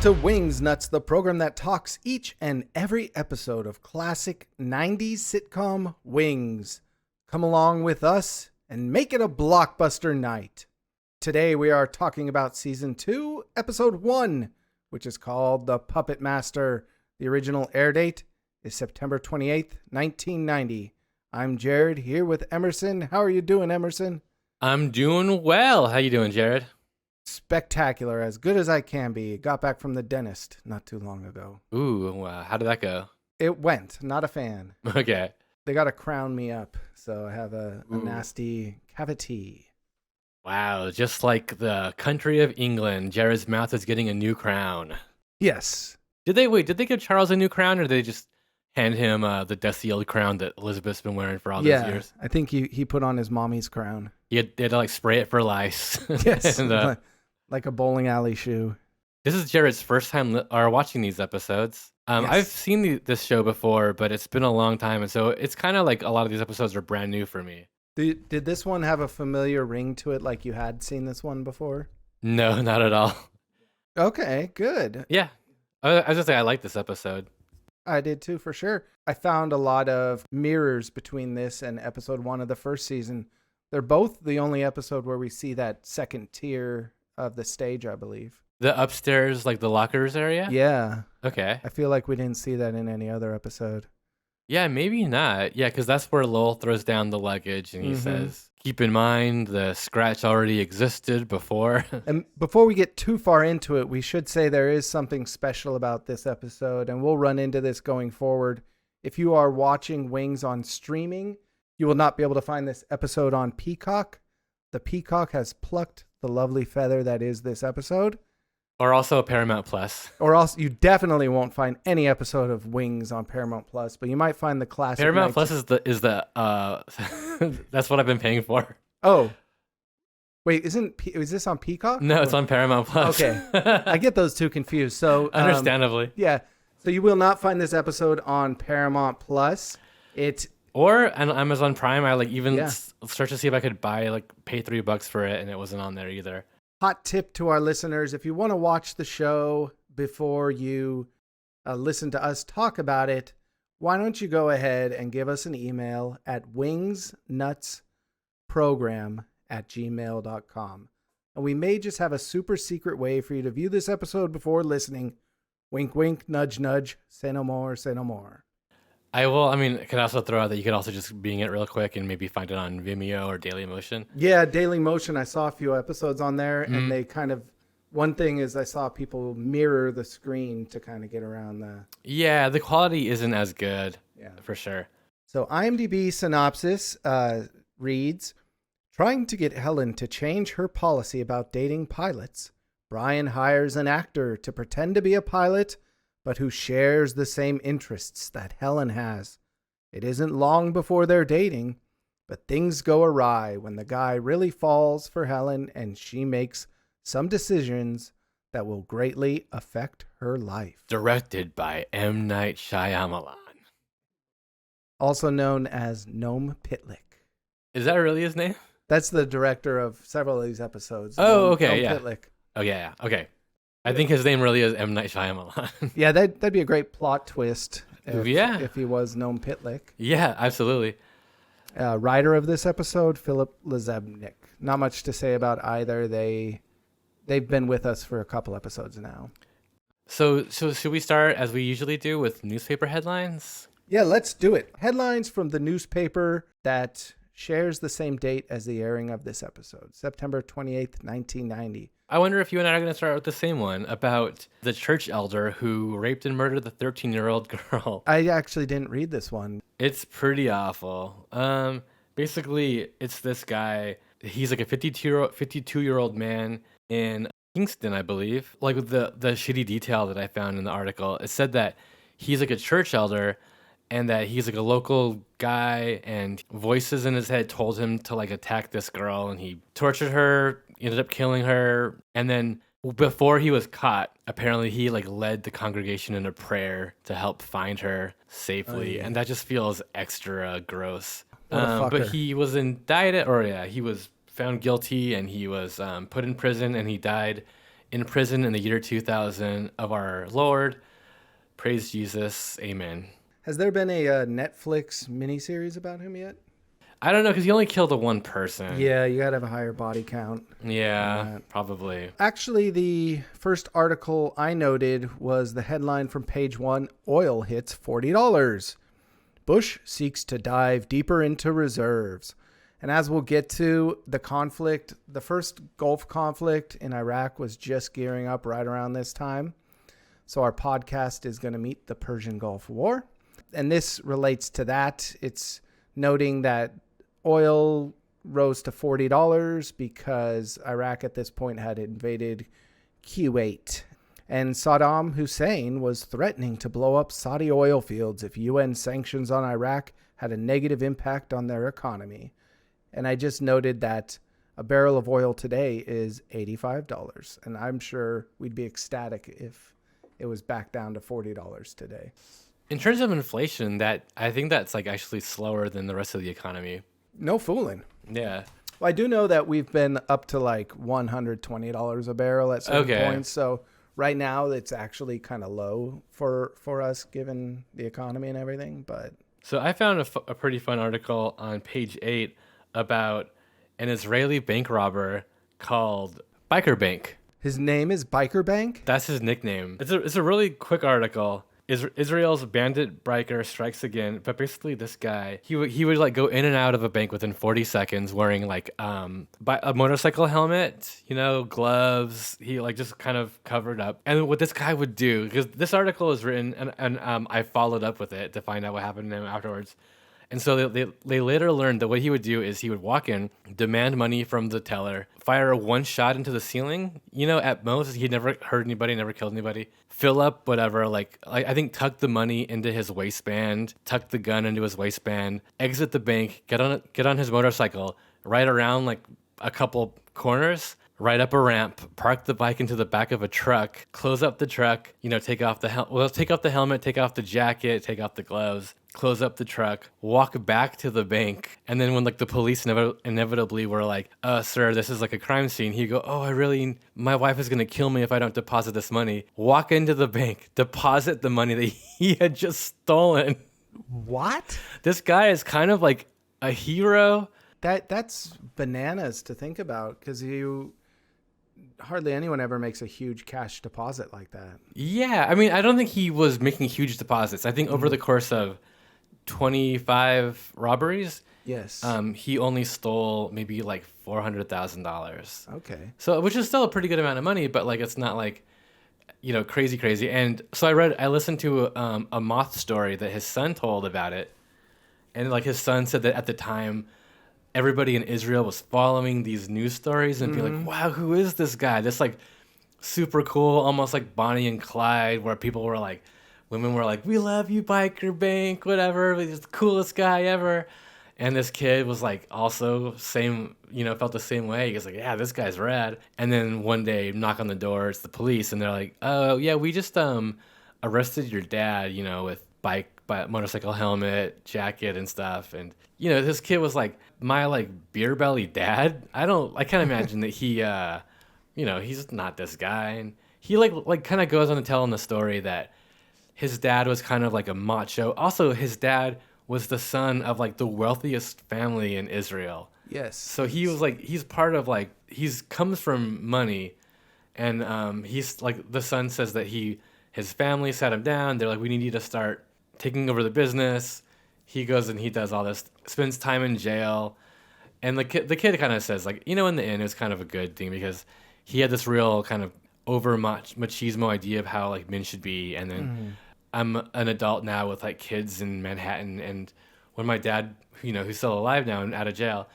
to Wings Nuts, the program that talks each and every episode of classic 90s sitcom Wings. Come along with us and make it a blockbuster night. Today we are talking about Season 2, Episode 1, which is called The Puppet Master. The original air date is September 28th, 1990. I'm Jared, here with Emerson. How are you doing, Emerson? I'm doing well. How you doing, Jared? Spectacular, as good as I can be. Got back from the dentist not too long ago. Ooh, wow. How did that go? It went. Not a fan. Okay. They got to crown me up, so I have a nasty cavity. Wow, just like the country of England, Jared's mouth is getting a new crown. Yes. Did they give Charles a new crown, or did they just hand him the dusty old crown that Elizabeth's been wearing for all these years? I think he put on his mommy's crown. They had to like spray it for lice. Yes, and, like a bowling alley shoe. This is Jared's first time watching these episodes. Yes. I've seen this show before, but it's been a long time, and so it's kind of like a lot of these episodes are brand new for me. Did this one have a familiar ring to it, like you had seen this one before? No, not at all. Okay, good. Yeah. I was just saying I like this episode. I did too, for sure. I found a lot of mirrors between this and episode 1 of the first season. They're both the only episode where we see that second tier of the stage, I believe. The upstairs, like the lockers area? Yeah. Okay. I feel like we didn't see that in any other episode. Yeah, maybe not. Yeah, because that's where Lowell throws down the luggage and he says, keep in mind the scratch already existed before. And before we get too far into it, we should say there is something special about this episode, and we'll run into this going forward. If you are watching Wings on streaming, you will not be able to find this episode on Peacock. The Peacock has plucked the lovely feather that is this episode. Or also Paramount Plus. Or else you definitely won't find any episode of Wings on Paramount Plus, but you might find the classic. Paramount Plus is the that's what I've been paying for. Oh. Wait, is this on Peacock? No, it's on Paramount Plus. Okay. I get those two confused. So understandably. Yeah. So you will not find this episode on Paramount Plus. Or on Amazon Prime. I searched to see if I could pay $3 for it, and it wasn't on there either. Hot tip to our listeners: if you want to watch the show before you listen to us talk about it, why don't you go ahead and give us an email at wingsnutsprogram@gmail.com. And we may just have a super secret way for you to view this episode before listening. Wink, wink, nudge, nudge. Say no more, say no more. I can also throw out that you could also just bing it real quick and maybe find it on Vimeo or Dailymotion. Yeah, Dailymotion. I saw a few episodes on there, and they one thing is I saw people mirror the screen to kind of get around the... Yeah, the quality isn't as good, for sure. So IMDb synopsis reads, trying to get Helen to change her policy about dating pilots, Brian hires an actor to pretend to be a pilot, but who shares the same interests that Helen has. It isn't long before they're dating, but things go awry when the guy really falls for Helen and she makes some decisions that will greatly affect her life. Directed by M. Night Shyamalan. Also known as Noam Pitlick. Is that really his name? That's the director of several of these episodes. Oh, okay, Noam yeah. Pitlick. Oh, yeah, okay. I think his name really is M. Night Shyamalan. Yeah, that'd be a great plot twist if he was Noam Pitlick. Yeah, absolutely. Writer of this episode, Philip Lezebnik. Not much to say about either. They've been with us for a couple episodes now. So should we start, as we usually do, with newspaper headlines? Yeah, let's do it. Headlines from the newspaper that shares the same date as the airing of this episode, September 28th, 1990. I wonder if you and I are going to start with the same one about the church elder who raped and murdered the 13-year-old girl. I actually didn't read this one. It's pretty awful. Basically, it's this guy. He's like a 52-year-old man in Kingston, I believe. Like the shitty detail that I found in the article, it said that he's like a church elder and that he's like a local guy, and voices in his head told him to like attack this girl, and he tortured her, ended up killing her, and then before he was caught, apparently he like led the congregation in a prayer to help find her safely, and that just feels extra gross. But he was indicted, he was found guilty, and he was put in prison, and he died in prison in the year 2000 of our Lord. Praise Jesus. Amen. Has there been a Netflix miniseries about him yet? I don't know, because he only killed the one person. Yeah, you gotta have a higher body count. Yeah, probably. Actually, the first article I noted was the headline from page 1, Oil hits $40. Bush seeks to dive deeper into reserves. And as we'll get to, the conflict, the first Gulf conflict in Iraq was just gearing up right around this time. So our podcast is going to meet the Persian Gulf War. And this relates to that. It's noting that oil rose to $40 because Iraq at this point had invaded Kuwait. And Saddam Hussein was threatening to blow up Saudi oil fields if UN sanctions on Iraq had a negative impact on their economy. And I just noted that a barrel of oil today is $85. And I'm sure we'd be ecstatic if it was back down to $40 today. In terms of inflation, I think that's like actually slower than the rest of the economy. No fooling. Yeah. Well, I do know that we've been up to like $120 a barrel at certain points. So right now it's actually kind of low for us given the economy and everything. But so I found a pretty fun article on page 8 about an Israeli bank robber called Biker Bank. His name is Biker Bank? That's his nickname. It's a really quick article. Israel's bandit biker strikes again, but basically this guy, he would like go in and out of a bank within 40 seconds wearing like a motorcycle helmet, gloves. He like just kind of covered up. And what this guy would do, because this article is written and I followed up with it to find out what happened to him afterwards. And so they later learned that what he would do is he would walk in, demand money from the teller, fire one shot into the ceiling. At most, he never hurt anybody, never killed anybody. Fill up whatever, I think tuck the money into his waistband, tuck the gun into his waistband, exit the bank, get on his motorcycle, ride around like a couple corners, ride up a ramp, park the bike into the back of a truck, close up the truck, take off the helmet, take off the jacket, take off the gloves, close up the truck, walk back to the bank. And then when like the police inevitably were like, sir, this is like a crime scene. He'd go, my wife is going to kill me if I don't deposit this money. Walk into the bank, deposit the money that he had just stolen. What? This guy is kind of like a hero. That's bananas to think about, because hardly anyone ever makes a huge cash deposit like that. Yeah, I mean, I don't think he was making huge deposits. I think over the course of 25 robberies, yes, he only stole maybe like $400,000. Okay. So, which is still a pretty good amount of money, but like it's not like, crazy. And so I listened to a moth story that his son told about it, and like his son said that at the time, everybody in Israel was following these news stories and being like, wow, who is this guy? This like super cool, almost like Bonnie and Clyde, where women were like, we love you, Biker Bank, whatever. He's the coolest guy ever. And this kid was like also felt the same way. He was like, yeah, this guy's rad. And then one day, knock on the door, it's the police. And they're like, oh, yeah, we just arrested your dad, with motorcycle helmet, jacket and stuff. And, this kid was like, my like beer belly dad. I can't imagine that he, he's not this guy. And he like kind of goes on to tell in the story that his dad was kind of like a macho. Also, his dad was the son of like the wealthiest family in Israel. Yes. So he was like, he's part of like, comes from money. And he's like, the son says that his family sat him down. They're like, we need you to start taking over the business. He goes and he does all this, spends time in jail. And the kid kind of says like, in the end, it was kind of a good thing because he had this real kind of over machismo idea of how like men should be. And then I'm an adult now with like kids in Manhattan. And when my dad, who's still alive now and out of jail,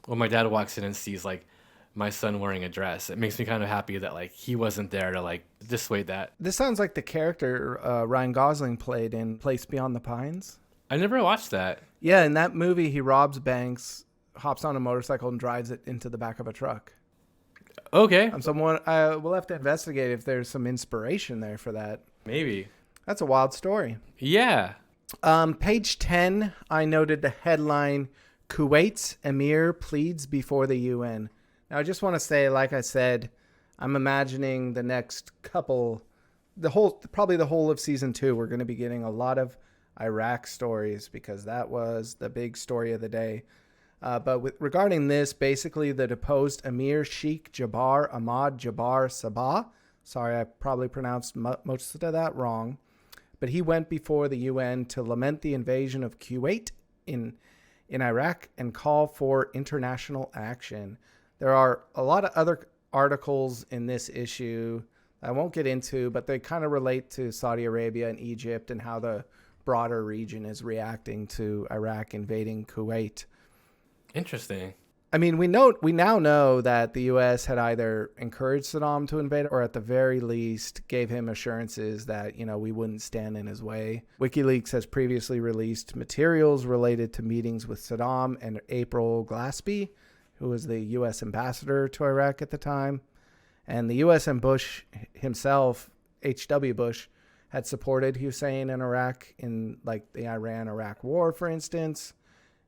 when my dad walks in and sees like my son wearing a dress, it makes me kind of happy that like he wasn't there to like dissuade that. This sounds like the character Ryan Gosling played in Place Beyond the Pines. I never watched that. Yeah, in that movie, he robs banks, hops on a motorcycle, and drives it into the back of a truck. Okay. We'll have to investigate if there's some inspiration there for that. Maybe. That's a wild story. Yeah. Page 10, I noted the headline, Kuwait's Emir pleads before the UN. Now, I just want to say, like I said, I'm imagining the next couple, probably the whole of season 2, we're going to be getting a lot of Iraq stories because that was the big story of the day. But regarding this, basically the deposed Emir Sheikh Jabbar Ahmad Jabbar Sabah, sorry, I probably pronounced most of that wrong, but he went before the UN to lament the invasion of Kuwait in Iraq and call for international action. There are a lot of other articles in this issue I won't get into, but they kind of relate to Saudi Arabia and Egypt and how the broader region is reacting to Iraq invading Kuwait. Interesting. I mean, we now know that the U.S. had either encouraged Saddam to invade or at the very least gave him assurances that, we wouldn't stand in his way. WikiLeaks has previously released materials related to meetings with Saddam and April Glaspie, who was the U.S. ambassador to Iraq at the time. And the U.S. and Bush himself, H.W. Bush, had supported Hussein in Iraq in like the Iran-Iraq war, for instance.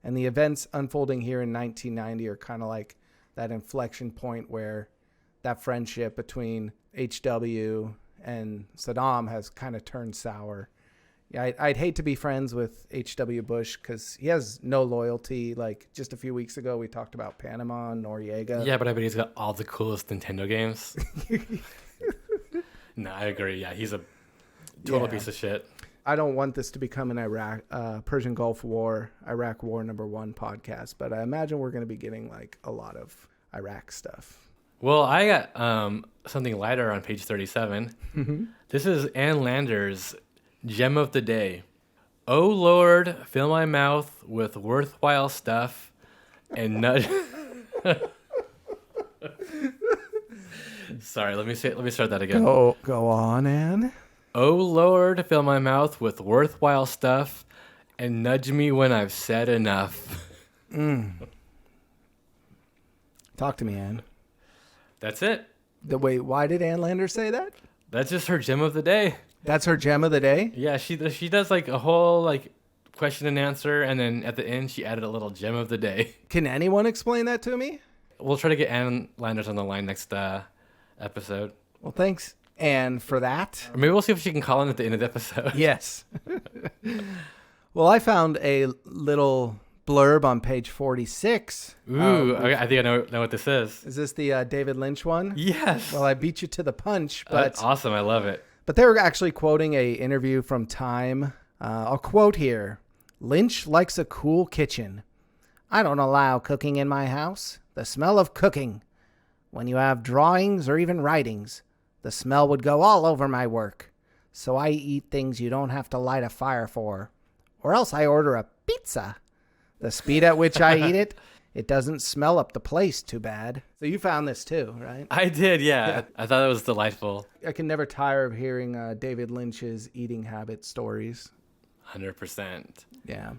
And the events unfolding here in 1990 are kind of like that inflection point where that friendship between HW and Saddam has kind of turned sour. Yeah, I'd hate to be friends with H.W. Bush because he has no loyalty. Like just a few weeks ago, we talked about Panama and Noriega. Yeah, but I bet he's got all the coolest Nintendo games. No, I agree. Yeah, he's a total piece of shit. I don't want this to become an Persian Gulf War, Iraq War #1 podcast, but I imagine we're going to be getting like a lot of Iraq stuff. Well, I got something lighter on page 37. Mm-hmm. This is Ann Lander's Gem of the Day. Oh Lord, fill my mouth with worthwhile stuff and nudge. Sorry, let me start that again. Go on, Ann. Oh Lord, fill my mouth with worthwhile stuff and nudge me when I've said enough. Talk to me, Ann. That's it. Wait, why did Ann Lander say that? That's just her gem of the day. That's her gem of the day? Yeah, she does like a whole like question and answer, and then at the end she added a little gem of the day. Can anyone explain that to me? We'll try to get Ann Landers on the line next episode. Well, thanks, Ann, for that. Or maybe we'll see if she can call in at the end of the episode. Yes. Well, I found a little blurb on page 46. Ooh, okay, I think I know what this is. Is this the David Lynch one? Yes. Well, I beat you to the punch. But that's awesome. I love it. But they were actually quoting a interview from Time. I'll quote here. Lynch likes a cool kitchen. I don't allow cooking in my house. The smell of cooking. When you have drawings or even writings, the smell would go all over my work. So I eat things you don't have to light a fire for. Or else I order a pizza. The speed at which I eat it, it doesn't smell up the place too bad. So you found this too, right? I did, yeah. I thought it was delightful. I can never tire of hearing David Lynch's eating habit stories. 100%. Yeah.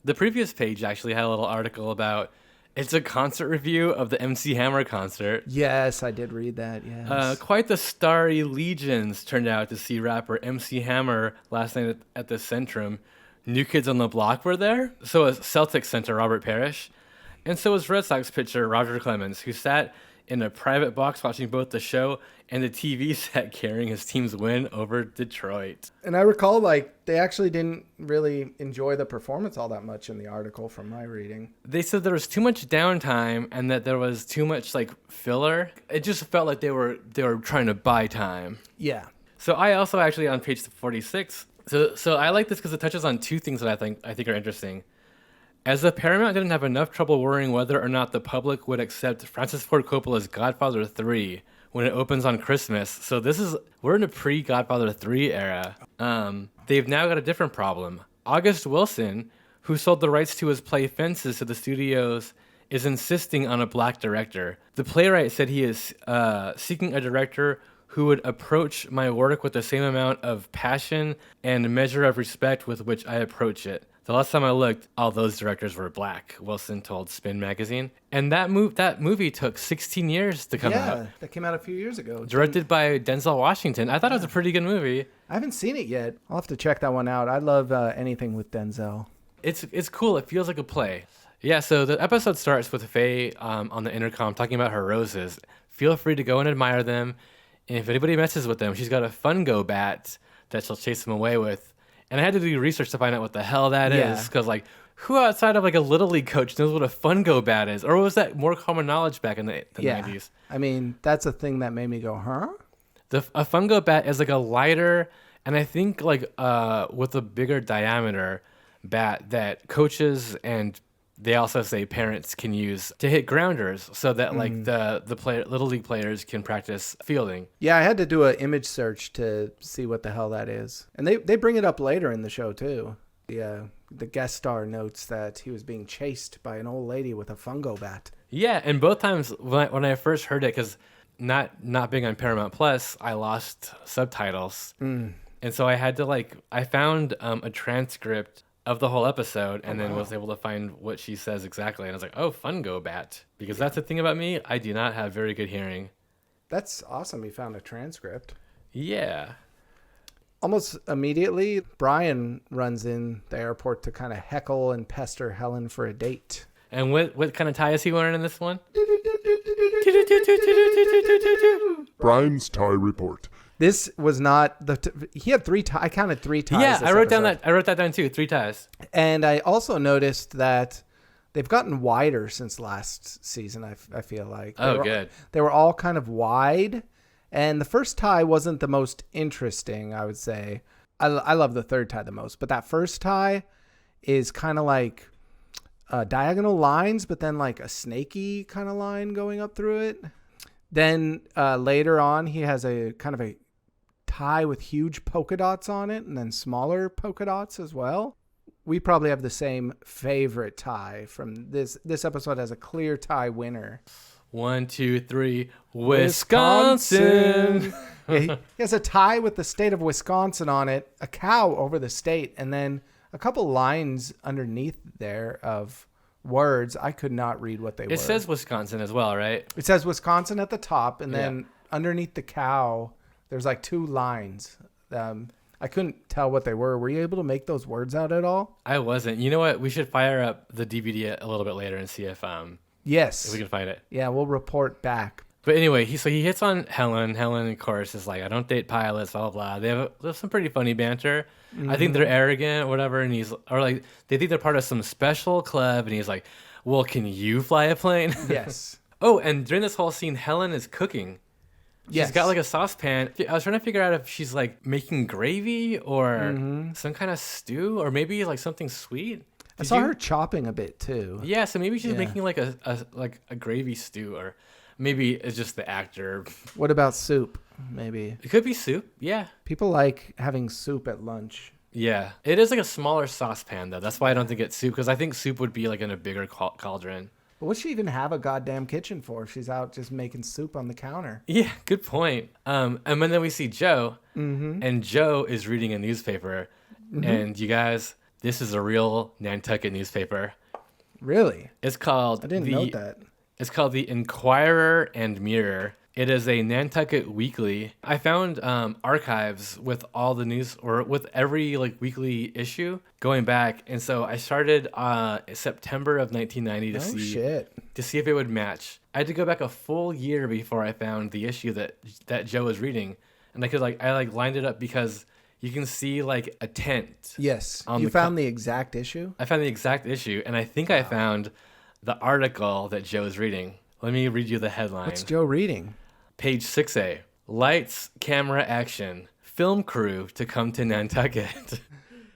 The previous page actually had a little article about it's a concert review of the MC Hammer concert. Yes, I did read that, yes. Quite the starry legions turned out to see rapper MC Hammer last night at the Centrum. New Kids on the Block were there. So was Celtics center Robert Parrish. And so was Red Sox pitcher Roger Clemens, who sat in a private box watching both the show and the TV set carrying his team's win over Detroit. And I recall, they actually didn't really enjoy the performance all that much in the article from my reading. They said there was too much downtime and that there was too much, filler. It just felt like they were trying to buy time. Yeah. So I also actually, on page 46, so I like this because it touches on two things that I think are interesting. As the Paramount didn't have enough trouble worrying whether or not the public would accept Francis Ford Coppola's Godfather 3 when it opens on Christmas. So we're in a pre-Godfather 3 era. They've now got a different problem. August Wilson, who sold the rights to his play Fences to the studios, is insisting on a black director. The playwright said he is seeking a director who would approach my work with the same amount of passion and measure of respect with which I approach it. The last time I looked, all those directors were black, Wilson told Spin magazine. And that movie took 16 years to come out. Yeah, that came out a few years ago. Directed by Denzel Washington. I thought it was a pretty good movie. I haven't seen it yet. I'll have to check that one out. I love anything with Denzel. It's cool. It feels like a play. Yeah, so the episode starts with Faye on the intercom talking about her roses. feel free to go and admire them. And if anybody messes with them, she's got a fungo bat that she'll chase them away with. And I had to do research to find out what the hell that is, because like, who outside of like a little league coach knows what a fungo bat is? Or was that more common knowledge back in the 90s? I mean, that's a thing that made me go, huh? A fungo bat is like a lighter, and I think like with a bigger diameter bat that coaches and they also say parents can use to hit grounders, so that like the little league players can practice fielding. Yeah, I had to do an image search to see what the hell that is. And they bring it up later in the show too. The guest star notes that he was being chased by an old lady with a fungo bat. Yeah, and both times when I first heard it, because not being on Paramount Plus, I lost subtitles. And so I had to I found a transcript of the whole episode, and then was able to find what she says exactly. And I was like, oh, fungo bat. Because that's the thing about me, I do not have very good hearing. That's awesome. You found a transcript. Yeah. Almost immediately, Brian runs in the airport to kind of heckle and pester Helen for a date. And what kind of tie is he wearing in this one? Brian's tie report. This was not he had 3 ties. I counted 3 ties. Yeah, I wrote that down too. 3 ties. And I also noticed that they've gotten wider since last season. I feel like. Good. They were all kind of wide, and the first tie wasn't the most interesting, I would say. I love the third tie the most, but that first tie is kind of like diagonal lines, but then like a snaky kind of line going up through it. Then later on, he has a kind of a tie with huge polka dots on it, and then smaller polka dots as well. We probably have the same favorite tie from this episode. Has a clear tie winner. 1, 2, 3, Wisconsin. He has a tie with the state of Wisconsin on it, a cow over the state, and then a couple lines underneath there of words. I could not read what they were. It says Wisconsin as well, right? It says Wisconsin at the top, and then underneath the cow, there's like 2 lines. I couldn't tell what they were. Were you able to make those words out at all? I wasn't. You know what? We should fire up the DVD a little bit later and see if Yes. we can find it. Yeah, we'll report back. But anyway, he hits on Helen. Helen, of course, is like, I don't date pilots, blah, blah, blah. They have some pretty funny banter. I think they're arrogant or whatever, and they think they're part of some special club, and he's like, well, can you fly a plane? Yes. Oh, and during this whole scene, Helen is cooking. She's got like a saucepan. I was trying to figure out if she's like making gravy or some kind of stew, or maybe like something sweet. I saw her chopping a bit too. Yeah, so maybe she's making like a gravy stew, or maybe it's just the actor. What about soup? Maybe. It could be soup, yeah. People like having soup at lunch. Yeah. It is like a smaller saucepan, though. That's why I don't think it's soup, because I think soup would be like in a bigger cauldron. But what she even have a goddamn kitchen for if she's out just making soup on the counter? Yeah, good point. And then we see Joe, and Joe is reading a newspaper. And you guys, this is a real Nantucket newspaper. Really? It's called... I didn't know that. It's called the Inquirer and Mirror. It is a Nantucket weekly. I found archives with all the news, or with every like weekly issue going back, and so I started September of 1990 to see if it would match. I had to go back a full year before I found the issue that Joe was reading, and I lined it up because you can see like a tent. Yes. You found the exact issue? I found the exact issue, and I think I found the article that Joe is reading. Let me read you the headline. What's Joe reading? Page 6A. Lights, camera, action. Film crew to come to Nantucket.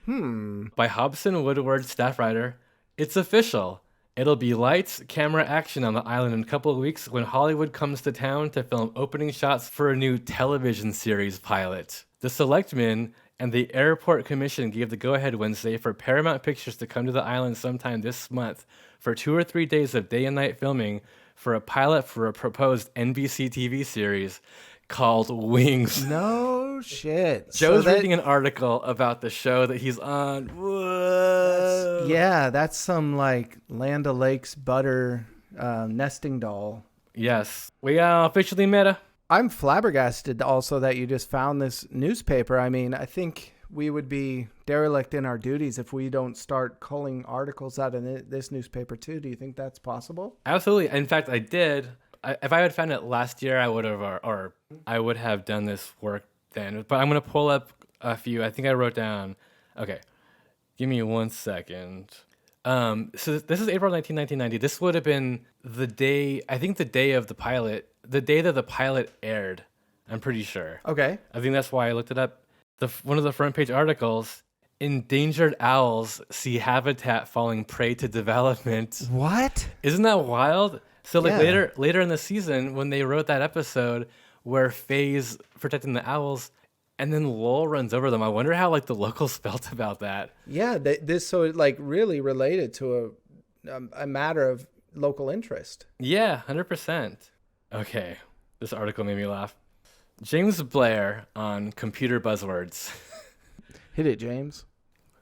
By Hobson Woodward, staff writer. It's official. It'll be lights, camera, action on the island in a couple of weeks when Hollywood comes to town to film opening shots for a new television series pilot. The selectmen and the airport commission gave the go-ahead Wednesday for Paramount Pictures to come to the island sometime this month for 2 or 3 days of day and night filming for a pilot for a proposed NBC TV series called Wings. No shit. Joe's reading an article about the show that he's on. Whoa. That's some like Land O'Lakes butter nesting doll. Yes. We are officially meta. I'm flabbergasted also that you just found this newspaper. I mean, I think we would be derelict in our duties if we don't start culling articles out of this newspaper too. Do you think that's possible? Absolutely. In fact, I did. if I had found it last year, I would have, or I would have done this work then. But I'm gonna pull up a few. I think I wrote down. Okay, give me 1 second. So this is April 19, 1990. This would have been the day. I think the day of the pilot, the day that the pilot aired. I'm pretty sure. Okay. I think that's why I looked it up. One of the front page articles: endangered owls see habitat falling prey to development. What? Isn't that wild? So like Yeah. later in the season, when they wrote that episode where Faye's protecting the owls, and then Lowell runs over them, I wonder how like the locals felt about that. Yeah, this so it like really related to a matter of local interest. Yeah, 100%. Okay, this article made me laugh. James Blair on computer buzzwords. Hit it, James.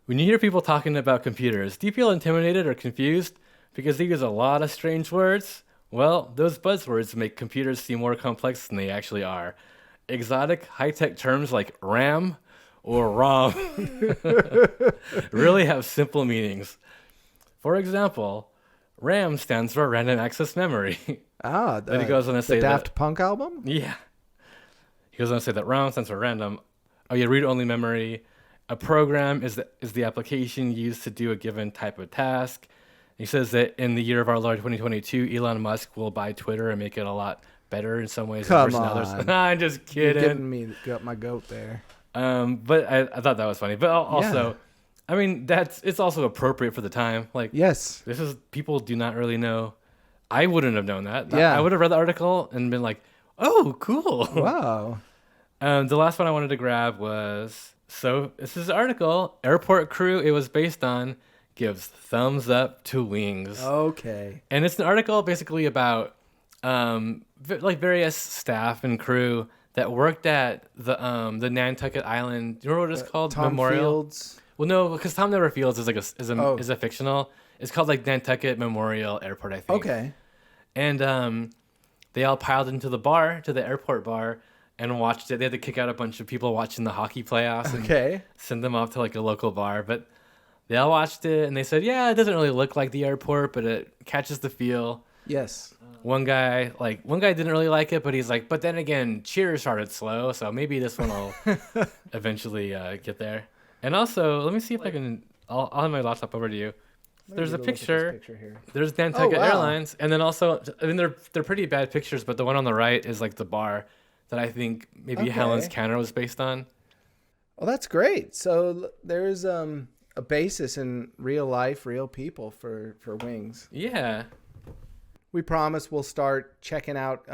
When you hear people talking about computers, do you feel intimidated or confused because they use a lot of strange words? Well, those buzzwords make computers seem more complex than they actually are. Exotic, high-tech terms like RAM or ROM really have simple meanings. For example, RAM stands for random access memory. Then he goes on to say the Daft Punk album? Yeah. He goes on to say that RAM stands for random. Oh yeah, read-only memory. A program is the application used to do a given type of task. He says that in the year of our Lord 2022, Elon Musk will buy Twitter and make it a lot better in some ways Come versus on. others. I'm just You're kidding. getting me got my goat there. But I thought that was funny. But also, I mean, it's also appropriate for the time. Like, Yes. this is, people do not really know. I wouldn't have known that. Yeah. I would have read the article and been like, oh, cool. Wow. The last one I wanted to grab was, so this is an article, airport crew it was based on gives thumbs up to wings. Okay. And it's an article basically about like various staff and crew that worked at the Nantucket Island. Do you remember what it's called? Tom Memorial. Fields. Well, no, because Tom Never Fields is like Oh. is a fictional. It's called like Nantucket Memorial Airport, I think. Okay. And they all piled into the airport bar, and watched it. They had to kick out a bunch of people watching the hockey playoffs and Okay. send them off to like a local bar. But they all watched it, and they said, yeah, it doesn't really look like the airport, but it catches the feel. Yes. One guy didn't really like it, but he's like, but then again, Cheers started slow, so maybe this one will eventually get there. And also, let me see if I can. I'll have my laptop over to you. There's a picture. Here. There's Nantucket wow. Airlines, and then also, I mean, they're pretty bad pictures, but the one on the right is like the bar that I think maybe Okay. Helen's counter was based on. Well, that's great. So there's a basis in real life, real people for wings. Yeah. We promise we'll start checking out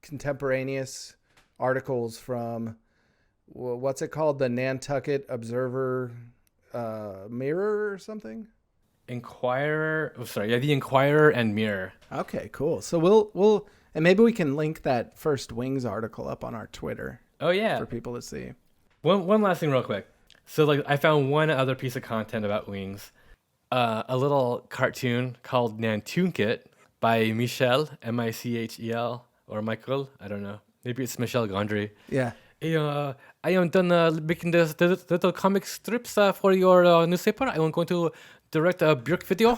contemporaneous articles from what's it called, the Nantucket Observer Mirror or something. Inquirer. Oh, sorry. Yeah, the Inquirer and Mirror. Okay, cool. So we'll and maybe we can link that first wings article up on our Twitter Oh yeah. for people to see. One last thing, real quick. So like, I found one other piece of content about wings. A little cartoon called Nantucket by Michel, Michel, or Michael. I don't know. Maybe it's Michel Gondry. Yeah. I am done making the little comic strips for your newspaper. I am going to direct a Björk video.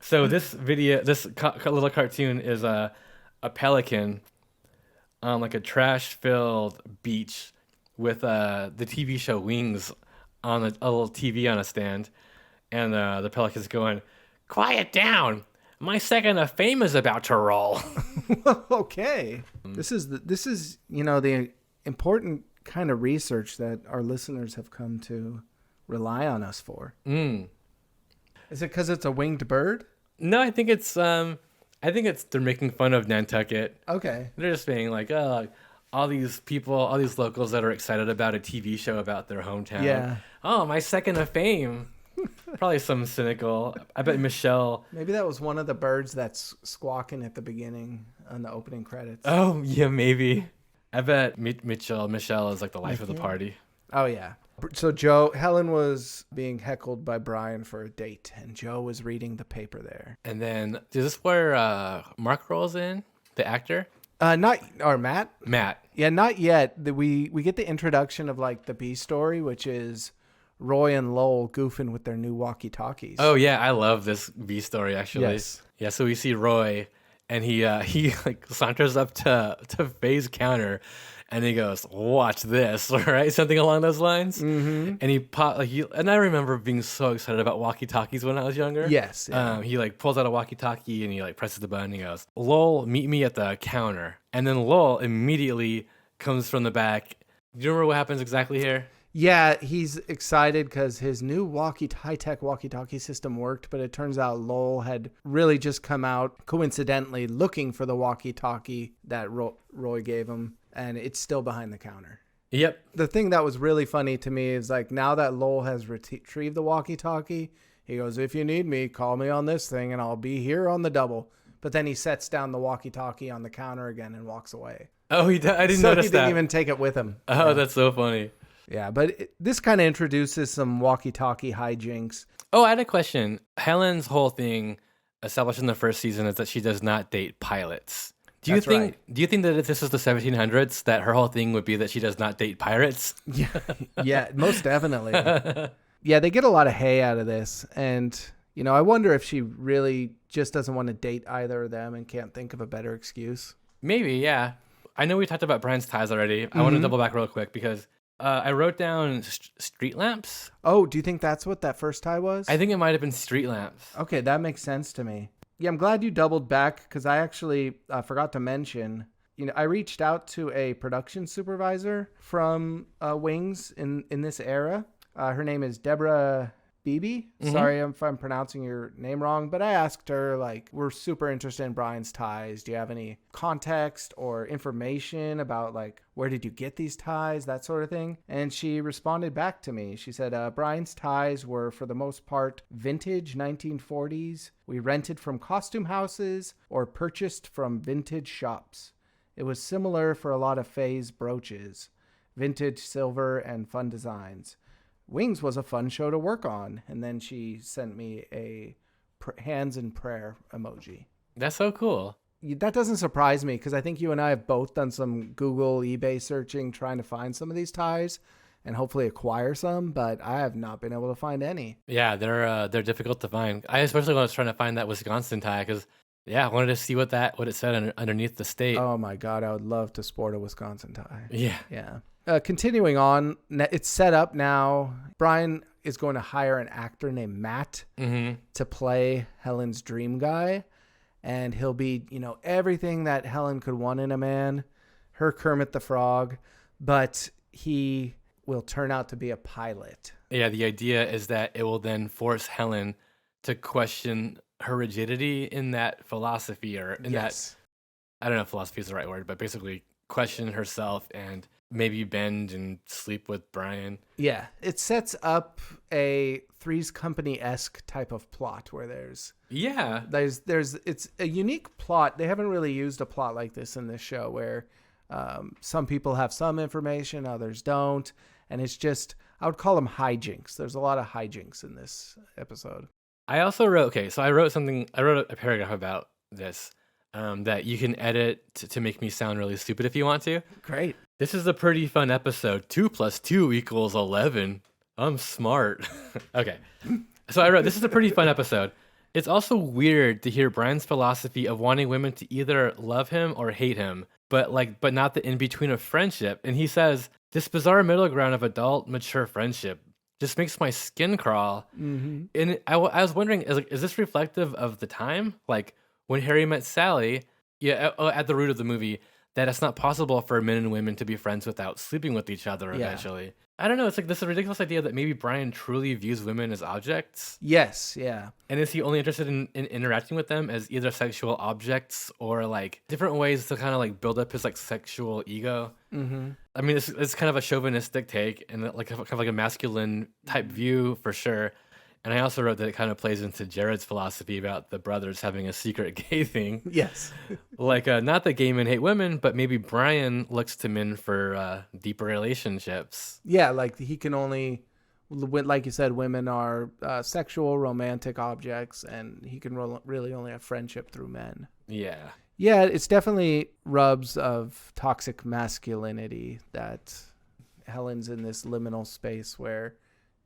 So this little cartoon is a pelican on like a trash-filled beach with the TV show Wings on a little TV on a stand, and the pelican's going, "Quiet down! My second of fame is about to roll." Okay. This is the important kind of research that our listeners have come to rely on us for. Mm. Is it because it's a winged bird? No, I think it's they're making fun of Nantucket. Okay. They're just being like, oh, all these people, all these locals that are excited about a TV show about their hometown. Yeah. Oh, my second of fame. Probably some cynical. I bet Michelle. Maybe that was one of the birds that's squawking at the beginning on the opening credits. Oh yeah, maybe. I bet Michelle is like the life of the party. Oh yeah. So Helen was being heckled by Brian for a date, and Joe was reading the paper there. And then is this where Mark rolls in, the actor? Matt. Matt. Yeah, not yet. We get the introduction of like the B story, which is Roy and Lowell goofing with their new walkie-talkies. Oh yeah, I love this B story actually. Yes. Yeah, so we see Roy, and he like saunters up to Faye's counter, and he goes, "Watch this," right? Something along those lines. Mm-hmm. And and I remember being so excited about walkie-talkies when I was younger. Yes. Yeah. He like pulls out a walkie-talkie and he like presses the button. And he goes, "Lowell, meet me at the counter." And then Lowell immediately comes from the back. Do you remember what happens exactly here? Yeah, he's excited because his new high-tech walkie-talkie system worked, but it turns out Lowell had really just come out coincidentally looking for the walkie-talkie that Roy gave him, and it's still behind the counter. Yep. The thing that was really funny to me is like now that Lowell has retrieved the walkie-talkie, he goes, "If you need me, call me on this thing and I'll be here on the double." But then he sets down the walkie-talkie on the counter again and walks away. Oh, I didn't notice that. that. He didn't even take it with him. Oh, Yeah. That's so funny. Yeah, but this kind of introduces some walkie-talkie hijinks. Oh, I had a question. Helen's whole thing established in the first season is that she does not date pilots. Do you think that if this is the 1700s, that her whole thing would be that she does not date pirates? Yeah, most definitely. Yeah, they get a lot of hay out of this. And, I wonder if she really just doesn't want to date either of them and can't think of a better excuse. Maybe, yeah. I know we talked about Brian's ties already. I want to double back real quick because I wrote down street lamps. Oh, do you think that's what that first tie was? I think it might have been street lamps. Okay, that makes sense to me. Yeah, I'm glad you doubled back because I actually forgot to mention, I reached out to a production supervisor from Wings in this era. Her name is Deborah Beebe. Mm-hmm. Sorry if I'm pronouncing your name wrong, but I asked her, like, we're super interested in Brian's ties. Do you have any context or information about, like, where did you get these ties, that sort of thing? And she responded back to me. She said, Brian's ties were, for the most part, vintage 1940s. We rented from costume houses or purchased from vintage shops. It was similar for a lot of Faye's brooches, vintage silver and fun designs. Wings was a fun show to work on. And then she sent me a hands in prayer emoji. That's so cool. That doesn't surprise me because I think you and I have both done some Google, eBay searching trying to find some of these ties and hopefully acquire some, but I have not been able to find any. Yeah, they're difficult to find. I especially was trying to find that Wisconsin tie because, I wanted to see what it said underneath the state. Oh my God, I would love to sport a Wisconsin tie. Yeah. Yeah. Continuing on, it's set up now. Brian is going to hire an actor named Matt to play Helen's dream guy. And he'll be, everything that Helen could want in a man, her Kermit the Frog, but he will turn out to be a pilot. Yeah, the idea is that it will then force Helen to question her rigidity in that philosophy or in that, I don't know if philosophy is the right word, but basically question herself and maybe bend and sleep with Brian. Yeah, it sets up a Three's Company-esque type of plot where there's it's a unique plot. They haven't really used a plot like this in this show where some people have some information, others don't, and it's just, I would call them hijinks. There's a lot of hijinks in this episode. I also wrote a paragraph about this that you can edit to make me sound really stupid if you want to. Great. This is a pretty fun episode. 2 + 2 = 11. I'm smart. Okay. So I wrote, this is a pretty fun episode. It's also weird to hear Brian's philosophy of wanting women to either love him or hate him, but not the in-between of friendship. And he says, this bizarre middle ground of adult, mature friendship just makes my skin crawl. Mm-hmm. And I was wondering, is this reflective of the time? Like when Harry met Sally, at the root of the movie, that it's not possible for men and women to be friends without sleeping with each other eventually. I don't know. It's like this ridiculous idea that maybe Brian truly views women as objects. Yes, yeah. And is he only interested in interacting with them as either sexual objects or like different ways to kind of like build up his like sexual ego? Mm-hmm. I mean, it's kind of a chauvinistic take and like kind of like a masculine type view for sure. And I also wrote that it kind of plays into Jarred's philosophy about the brothers having a secret gay thing. Yes. Like, not that gay men hate women, but maybe Brian looks to men for deeper relationships. Yeah, like he can only, like you said, women are sexual, romantic objects, and he can really only have friendship through men. Yeah. Yeah, it's definitely rubs of toxic masculinity that Helen's in this liminal space where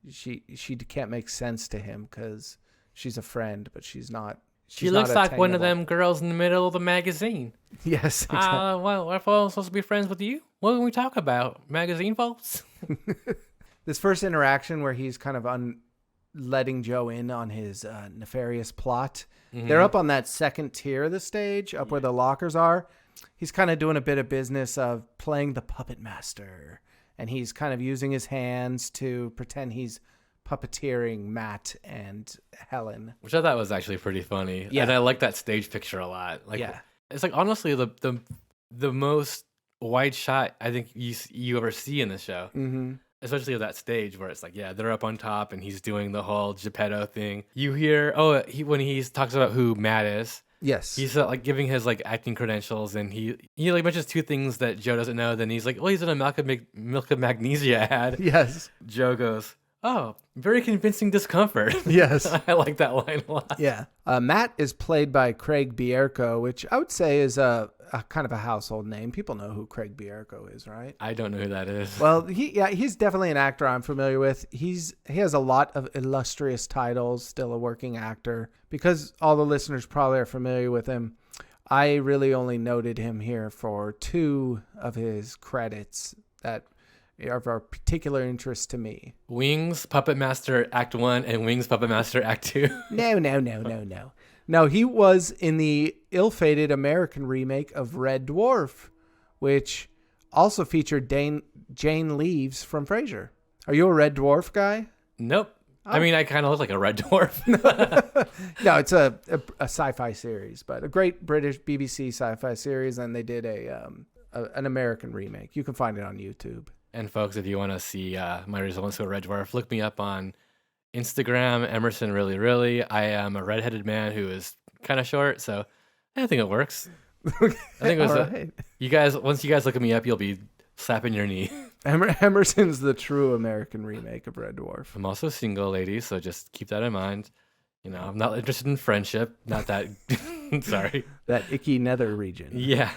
she can't make sense to him because she's a friend, but she's not She looks like one of them girls in the middle of the magazine. Yes, exactly. Well, if I'm supposed to be friends with you, what can we talk about? Magazine folks? This first interaction where he's kind of letting Joe in on his nefarious plot. Mm-hmm. They're up on that second tier of the stage, up where the lockers are. He's kind of doing a bit of business of playing the puppet master. And he's kind of using his hands to pretend he's puppeteering Matt and Helen. Which I thought was actually pretty funny. Yeah. And I like that stage picture a lot. Like, yeah. It's like, honestly, the most wide shot I think you ever see in the show. Mm-hmm. Especially of that stage where it's like, yeah, they're up on top and he's doing the whole Geppetto thing. You hear, when he talks about who Matt is. Yes. He's like giving his like acting credentials, and he like mentions two things that Joe doesn't know. Then he's like, he's in a milk of magnesia ad. Yes. Joe goes, oh, very convincing discomfort. Yes. I like that line a lot. Yeah. Matt is played by Craigbierko, which I would say is a kind of a household name. People know who Craigbierko is, right? I don't know who that is. Well, he's definitely an actor I'm familiar with. He has a lot of illustrious titles, still a working actor. Because all the listeners probably are familiar with him, I really only noted him here for two of his credits that are of particular interest to me. Wings Puppet Master Act 1 and Wings Puppet Master Act 2. No. No, he was in the ill-fated American remake of Red Dwarf, which also featured Jane Leeves from Frasier. Are you a Red Dwarf guy? Nope. Oh. I mean, I kind of look like a red dwarf. No, it's a sci-fi series, but a great British BBC sci-fi series, and they did an American remake. You can find it on YouTube. And folks, if you want to see my resemblance to a red dwarf, look me up on Instagram, Emerson Really Really. I am a redheaded man who is kind of short, so I think it works. I think it was right. You guys. Once you guys look at me up, you'll be slapping your knee. Emerson's the true American remake of Red Dwarf. I'm also single, ladies, so just keep that in mind. You know, I'm not interested in friendship. Not that. Sorry. That icky nether region. Yeah.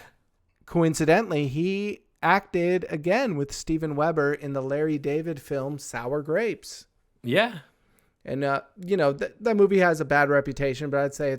Coincidentally, he acted again with Steven Weber in the Larry David film Sour Grapes. Yeah. And, that movie has a bad reputation, but I'd say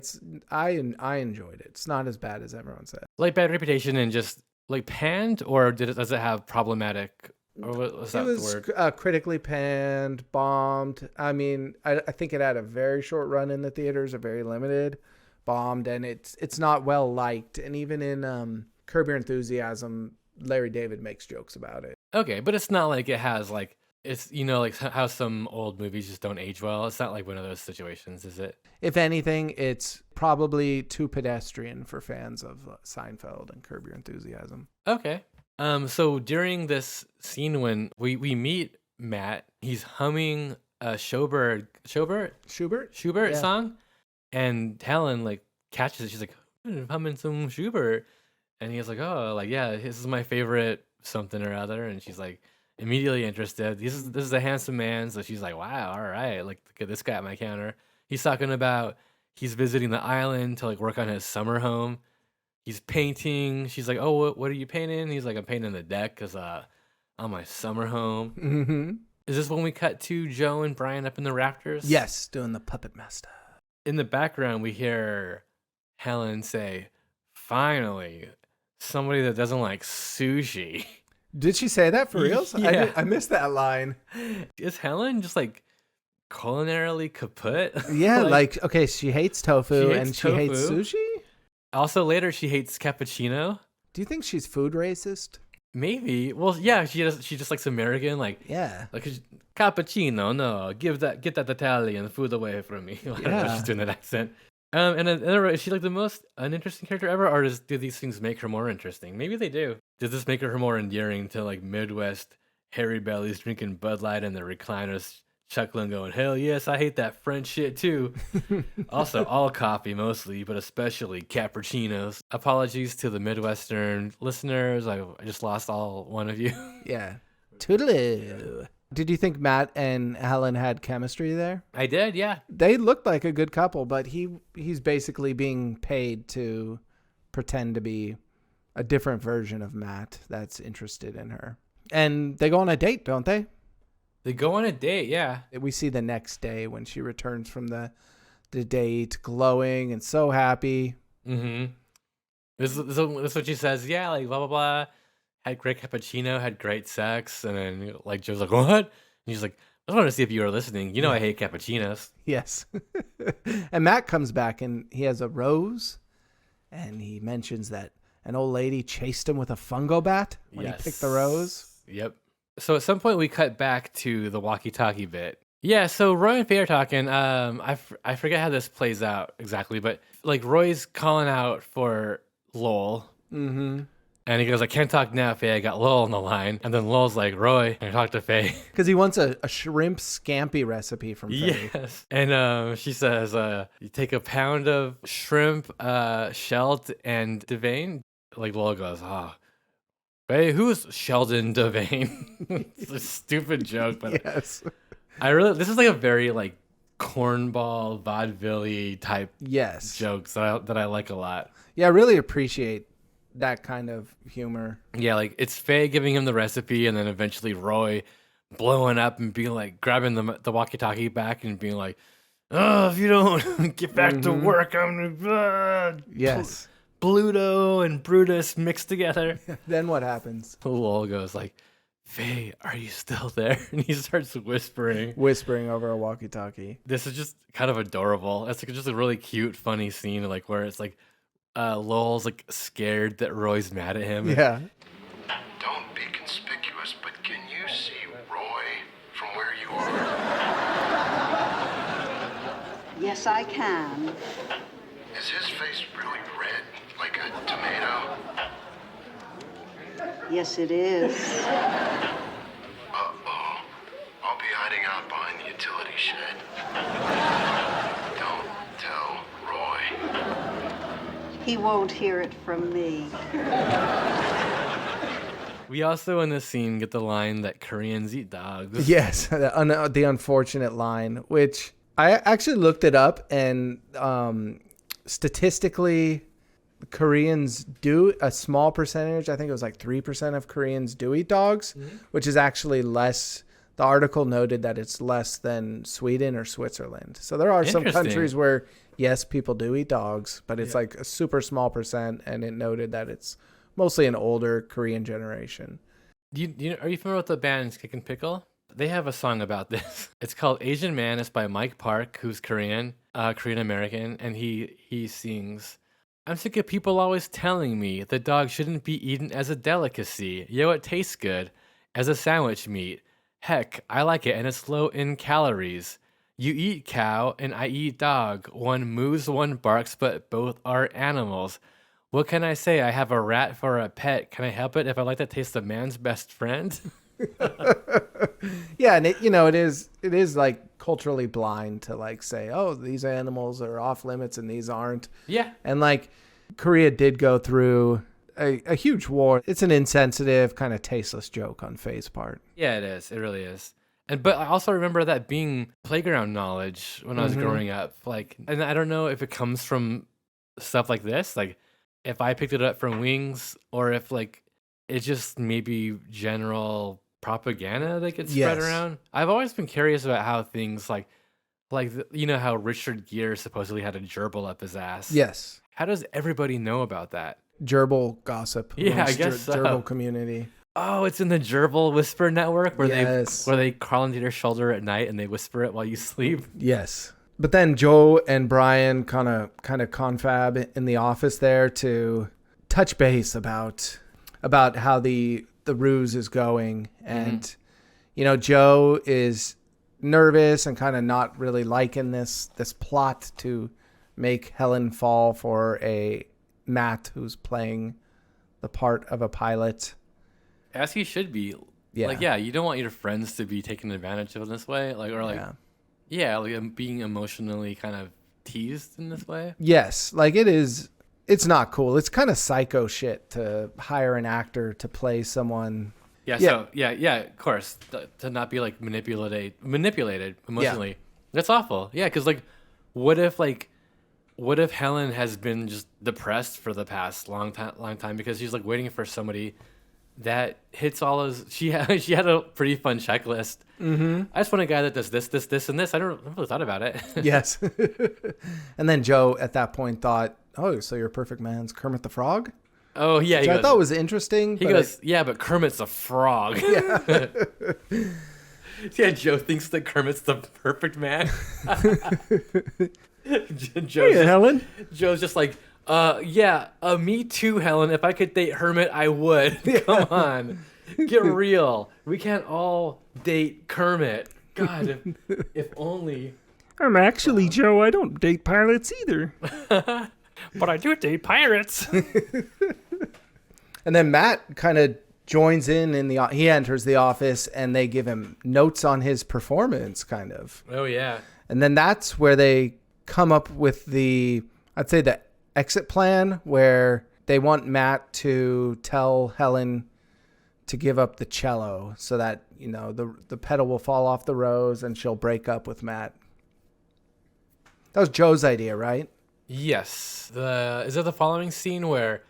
I enjoyed it. It's not as bad as everyone said. Like bad reputation and just like panned, or does it have problematic, or what's that word? It was critically panned, bombed. I mean, I think it had a very short run in the theaters, a very limited, bombed, and it's not well liked. And even in Curb Your Enthusiasm, Larry David makes jokes about it. Okay, but it's not like it has like, it's, like how some old movies just don't age well. It's not like one of those situations, is it? If anything, it's probably too pedestrian for fans of Seinfeld and Curb Your Enthusiasm. Okay. So during this scene when we meet Matt, he's humming a Schubert Yeah. song, and Helen like catches it. She's like, I'm humming some Schubert, and he's like, oh, like, yeah, this is my favorite something or other, and she's like immediately interested. This is a handsome man, so she's like, wow, all right, like, look at this guy at my counter. He's talking about he's visiting the island to like work on his summer home. He's painting. She's like, oh, what are you painting? He's like, I'm painting the deck because on my summer home. Mm-hmm. Is this when we cut to Joe and Brian up in the rafters? Yes, doing the puppet master. In the background, we hear Helen say, finally, somebody that doesn't like sushi. Did she say that for real? Yeah. I missed that line. Is Helen just like culinarily kaput? Yeah, like okay, she hates tofu she hates she hates sushi? Also later, she hates cappuccino. Do you think she's food racist? Maybe. Well, yeah, she just likes American, like, yeah, like cappuccino. No, get that Italian food away from me. I don't know if she's doing that accent. And is she like the most uninteresting character ever, or do these things make her more interesting? Maybe they do. Does this make her more endearing to like Midwest hairy bellies drinking Bud Light and the recliners chuckling, going, hell yes, I hate that French shit too. Also, all coffee mostly, but especially cappuccinos. Apologies to the Midwestern listeners. I just lost all one of you. Yeah. Toodaloo. Did you think Matt and Helen had chemistry there? I did, yeah. They looked like a good couple, but he's basically being paid to pretend to be a different version of Matt that's interested in her. And they go on a date, don't they? They go on a date, yeah. We see the next day when she returns from the the date, glowing and so happy. Mm-hmm. This is what she says. Yeah, like blah blah blah. Had great cappuccino, had great sex, and then like Joe's like, what? And he's like, I wanted to see if you were listening. You know, I hate cappuccinos. Yes. And Matt comes back and he has a rose, and he mentions that an old lady chased him with a fungo bat when he picked the rose. Yep. So at some point we cut back to the walkie-talkie bit. Yeah, so Roy and Faye are talking. I forget how this plays out exactly, but like Roy's calling out for Lowell. Mm-hmm. And he goes, I can't talk now, Faye. I got Lowell on the line. And then Lowell's like, Roy, can I talk to Faye? Because he wants a shrimp scampi recipe from Faye. Yes. And she says, you take a pound of shrimp, shelled and Devane. Like Lowell goes, Faye, who's Sheldon Devane? It's a stupid joke, but Yes. this is like a very like cornball, vaudeville type jokes that I like a lot. Yeah, I really appreciate that kind of humor. Yeah, like it's Faye giving him the recipe, and then eventually Roy blowing up and being like grabbing the walkie-talkie back and being like, "Oh, if you don't get back to work, I'm gonna Yes. Bluto and Brutus mixed together." Then what happens? Lowell goes like, "Faye, are you still there?" And he starts whispering Over a walkie-talkie. This is just kind of adorable. It's like just a really cute, funny scene, like where it's like Lowell's like scared that Roy's mad at him. Yeah. Don't be conspicuous, but can you see Roy from where you are? Yes, I can. Is his face really red, like a tomato? Yes, it is. Uh-oh. I'll be hiding out behind the utility shed. Don't tell Roy. He won't hear it from me. We also in this scene get the line that Koreans eat dogs. Yes, the unfortunate line, which I actually looked it up, and statistically, Koreans do a small percentage. I think it was like 3% of Koreans do eat dogs, which is actually less. The article noted that it's less than Sweden or Switzerland. So there are some countries where, yes, people do eat dogs, but it's like a super small percent, and it noted that it's mostly an older Korean generation. Are you familiar with the band Kick and Pickle? They have a song about this. It's called Asian Man. It's by Mike Park, who's Korean American, and he sings, "I'm sick of people always telling me the dog shouldn't be eaten as a delicacy. Yo, it tastes good as a sandwich meat. Heck, I like it and it's low in calories. You eat cow and I eat dog. One moves, one barks, but both are animals. What can I say? I have a rat for a pet. Can I help it if I like to taste a man's best friend?" Yeah, and it is like culturally blind to like say, oh, these animals are off limits and these aren't. Yeah. And like Korea did go through a huge war. It's an insensitive, kind of tasteless joke on Faye's part. Yeah, it is. It really is. But I also remember that being playground knowledge when I was growing up. Like, and I don't know if it comes from stuff like this, like if I picked it up from Wings, or if like it's just maybe general propaganda that gets spread around. I've always been curious about how things like how Richard Gere supposedly had a gerbil up his ass. Yes. How does everybody know about that? Gerbil gossip. Yeah, I guess so. Gerbil community. Oh, it's in the Gerbil Whisper Network where Yes. they crawl into your shoulder at night and they whisper it while you sleep. Yes. But then Joe and Brian kind of confab in the office there to touch base about how the ruse is going. And, Joe is nervous and kind of not really liking this plot to make Helen fall for a Matt who's playing the part of a pilot. As he should be. Yeah. Like, yeah, you don't want your friends to be taken advantage of in this way. Like, or like, like being emotionally kind of teased in this way. Yes. Like it's not cool. It's kind of psycho shit to hire an actor to play someone. Yeah. So of course, to not be like manipulated emotionally. Yeah. That's awful. Yeah. Cause like, what if Helen has been just depressed for the past long time because she's like waiting for somebody that hits all those. She had a pretty fun checklist. Mm-hmm. I just want a guy that does this, this, this, and this. I never really thought about it. Yes. And then Joe at that point thought, oh, so your perfect man's Kermit the Frog? Oh, yeah. Which I thought was interesting. He goes, yeah, but Kermit's a frog. Yeah. Yeah, Joe thinks that Kermit's the perfect man. Helen. Joe's just like, me too, Helen. If I could date Hermit, I would. Come on. Get real. We can't all date Kermit. God, if only. Actually, Joe, I don't date pilots either. But I do date pirates. And then Matt kind of joins in he enters the office and they give him notes on his performance, kind of. Oh, yeah. And then that's where they come up with I'd say the exit plan, where they want Matt to tell Helen to give up the cello so that, the pedal will fall off the rose and she'll break up with Matt. That was Joe's idea, right? Yes. Is it the following scene where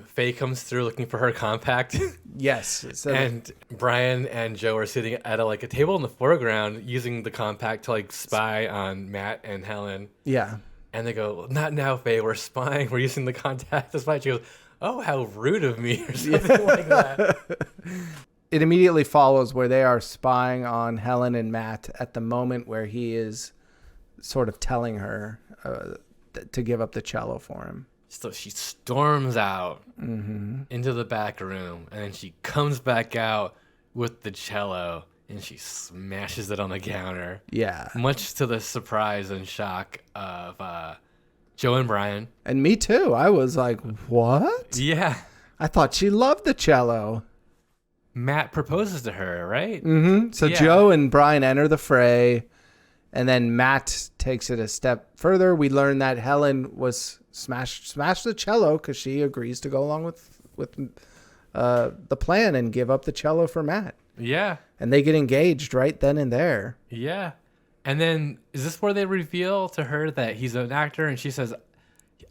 Faye comes through looking for her compact? Yes. And Brian and Joe are sitting at a table in the foreground using the compact to spy on Matt and Helen. Yeah. And they go, not now, Faye, we're spying. We're using the compact to spy. She goes, oh, how rude of me, or something like that. It immediately follows where they are spying on Helen and Matt at the moment where he is sort of telling her to give up the cello for him. So she storms out into the back room, and then she comes back out with the cello, and she smashes it on the counter. Yeah. Much to the surprise and shock of Joe and Brian. And me too. I was like, what? Yeah. I thought she loved the cello. Matt proposes to her, right? Mm-hmm. So yeah. Joe and Brian enter the fray, and then Matt takes it a step further. We learn that Helen was smashed the cello because she agrees to go along with the plan and give up the cello for Matt. Yeah. And they get engaged right then and there. Yeah. And then is this where they reveal to her that he's an actor? And she says,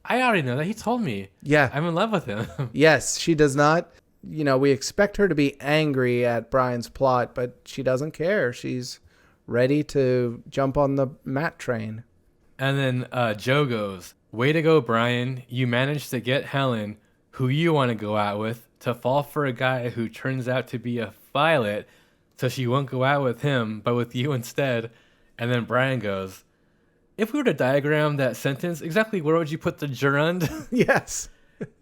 I already know that. He told me. Yeah. I'm in love with him. Yes, she does not. We expect her to be angry at Brian's plot, but she doesn't care. She's ready to jump on the Matt train. And then Joe goes, way to go, Brian. You managed to get Helen, who you want to go out with, to fall for a guy who turns out to be a pilot, so she won't go out with him, but with you instead. And then Brian goes, if we were to diagram that sentence, exactly where would you put the gerund? Yes.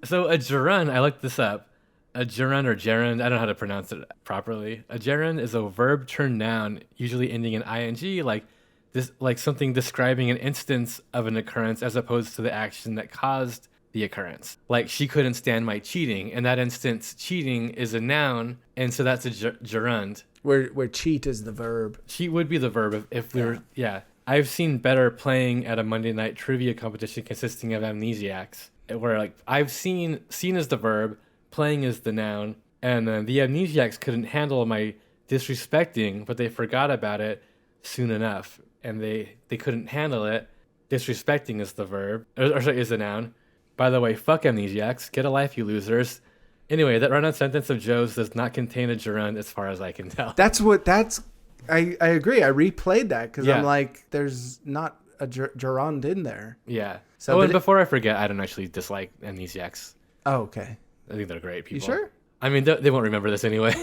So a gerund, I looked this up. A gerund or gerund, I don't know how to pronounce it properly. A gerund is a verb turned noun, usually ending in ing, like something describing an instance of an occurrence as opposed to the action that caused the occurrence. Like, she couldn't stand my cheating. In that instance, cheating is a noun, and so that's a gerund. Where cheat is the verb. Cheat would be the verb if we were, yeah. I've seen better playing at a Monday night trivia competition consisting of amnesiacs, where I've seen as the verb, playing is the noun, and the amnesiacs couldn't handle my disrespecting, but they forgot about it soon enough, and they couldn't handle it. Disrespecting is the verb, or sorry, is the noun. By the way, fuck amnesiacs. Get a life, you losers. Anyway, that run-on sentence of Joe's does not contain a gerund as far as I can tell. I agree. I replayed that because Yeah. I'm like, there's not a gerund in there. Yeah. So, and before I forget, I don't actually dislike amnesiacs. Oh, okay. I think they're great people. You sure? I mean, they won't remember this anyway.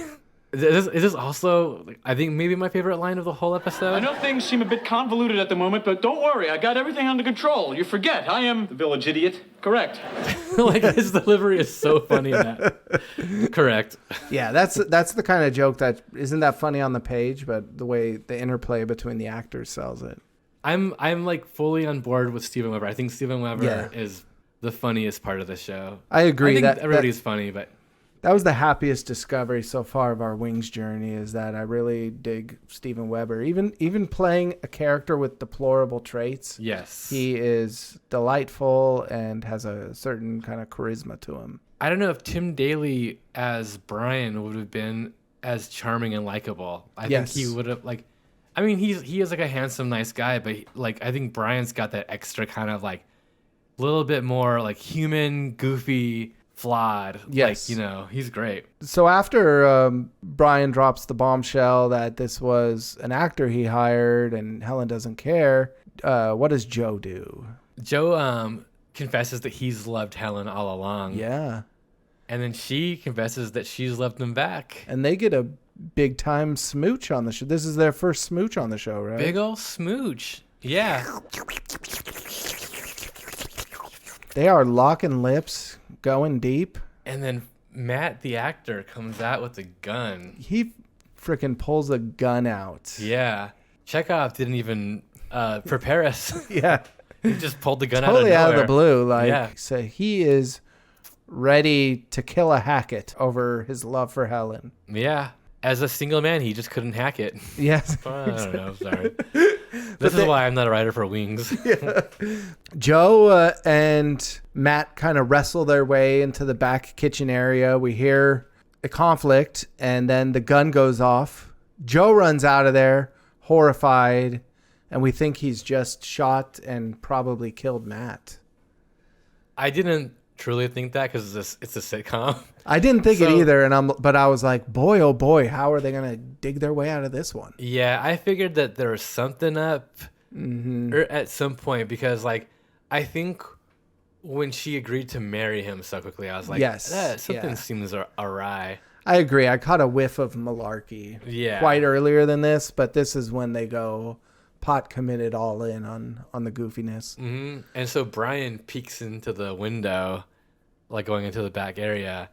Is this also, I think, maybe my favorite line of the whole episode? I know things seem a bit convoluted at the moment, but don't worry. I got everything under control. You forget, I am the village idiot. Correct. His delivery is so funny in that. Correct. Yeah, that's the kind of joke that isn't that funny on the page, but the way the interplay between the actors sells it. I'm fully on board with Steven Weber. I think Steven Weber is the funniest part of the show. I agree. I think everybody's funny, but that was the happiest discovery so far of our Wings journey, is that I really dig Steven Weber. Even playing a character with deplorable traits, yes, he is delightful and has a certain kind of charisma to him. I don't know if Tim Daly as Brian would have been as charming and likable. I think he would have he is a handsome, nice guy, but I think Brian's got that extra kind of little bit more human, goofy flawed. Yes. Like, he's great. So after Brian drops the bombshell that this was an actor he hired and Helen doesn't care, what does Joe do? Joe confesses that he's loved Helen all along. Yeah. And then she confesses that she's loved him back. And they get a big time smooch on the show. This is their first smooch on the show, right? Big ol' smooch. Yeah. They are locking lips, going deep. And then Matt, the actor, comes out with a gun. He freaking pulls a gun out. Yeah. Chekhov didn't even prepare us. Yeah. He just pulled the gun Totally out of the nowhere. blue. Yeah. So he is ready to kill a Hackett over his love for Helen. Yeah. As a single man, he just couldn't hack it. Yes. I don't know. Sorry. This is why I'm not a writer for Wings. Joe and Matt kind of wrestle their way into the back kitchen area. We hear a conflict, and then the gun goes off. Joe runs out of there, horrified, and we think he's just shot and probably killed Matt. I didn't truly think that because it's a sitcom. I didn't think it either, but I was like, boy, oh boy, how are they gonna dig their way out of this one? Yeah, I figured that there was something up at some point because, like, I think when she agreed to marry him so quickly, I was like, something seems awry. I agree. I caught a whiff of malarkey quite earlier than this, but this is when they go pot committed all in on the goofiness. Mm-hmm. And so Brian peeks into the window, like going into the back area,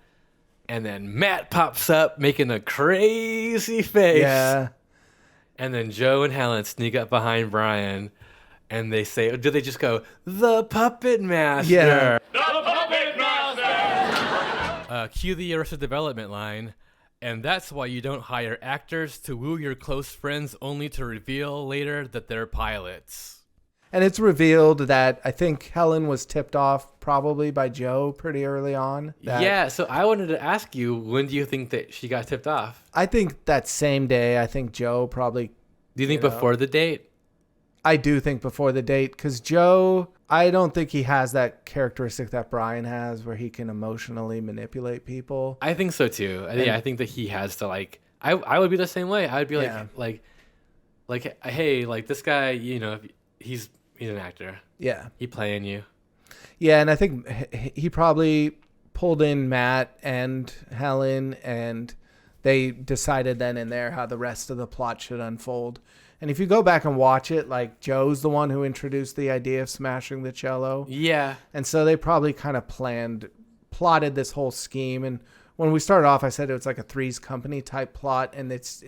and then Matt pops up making a crazy face. Yeah. And then Joe and Helen sneak up behind Brian, and they say, do they just go, the puppet master? Yeah. The puppet master! Cue the Arrested Development line. And that's why you don't hire actors to woo your close friends only to reveal later that they're pilots. And it's revealed that I think Helen was tipped off probably by Joe pretty early on. Yeah, so I wanted to ask you, when do you think that she got tipped off? I think that same day, I think Joe probably... Do you think before the date? I do think before the date, because Joe, I don't think he has that characteristic that Brian has where he can emotionally manipulate people. I think so too. Yeah, I think that he has to, like, I would be the same way. I would be like, hey, like, this guy, he's an actor. Yeah. He playing you. Yeah, and I think he probably pulled in Matt and Helen, and they decided then and there how the rest of the plot should unfold. And if you go back and watch it, like, Joe's the one who introduced the idea of smashing the cello. Yeah. And so they probably kind of plotted this whole scheme. And when we started off, I said it was like a Three's Company type plot. And it's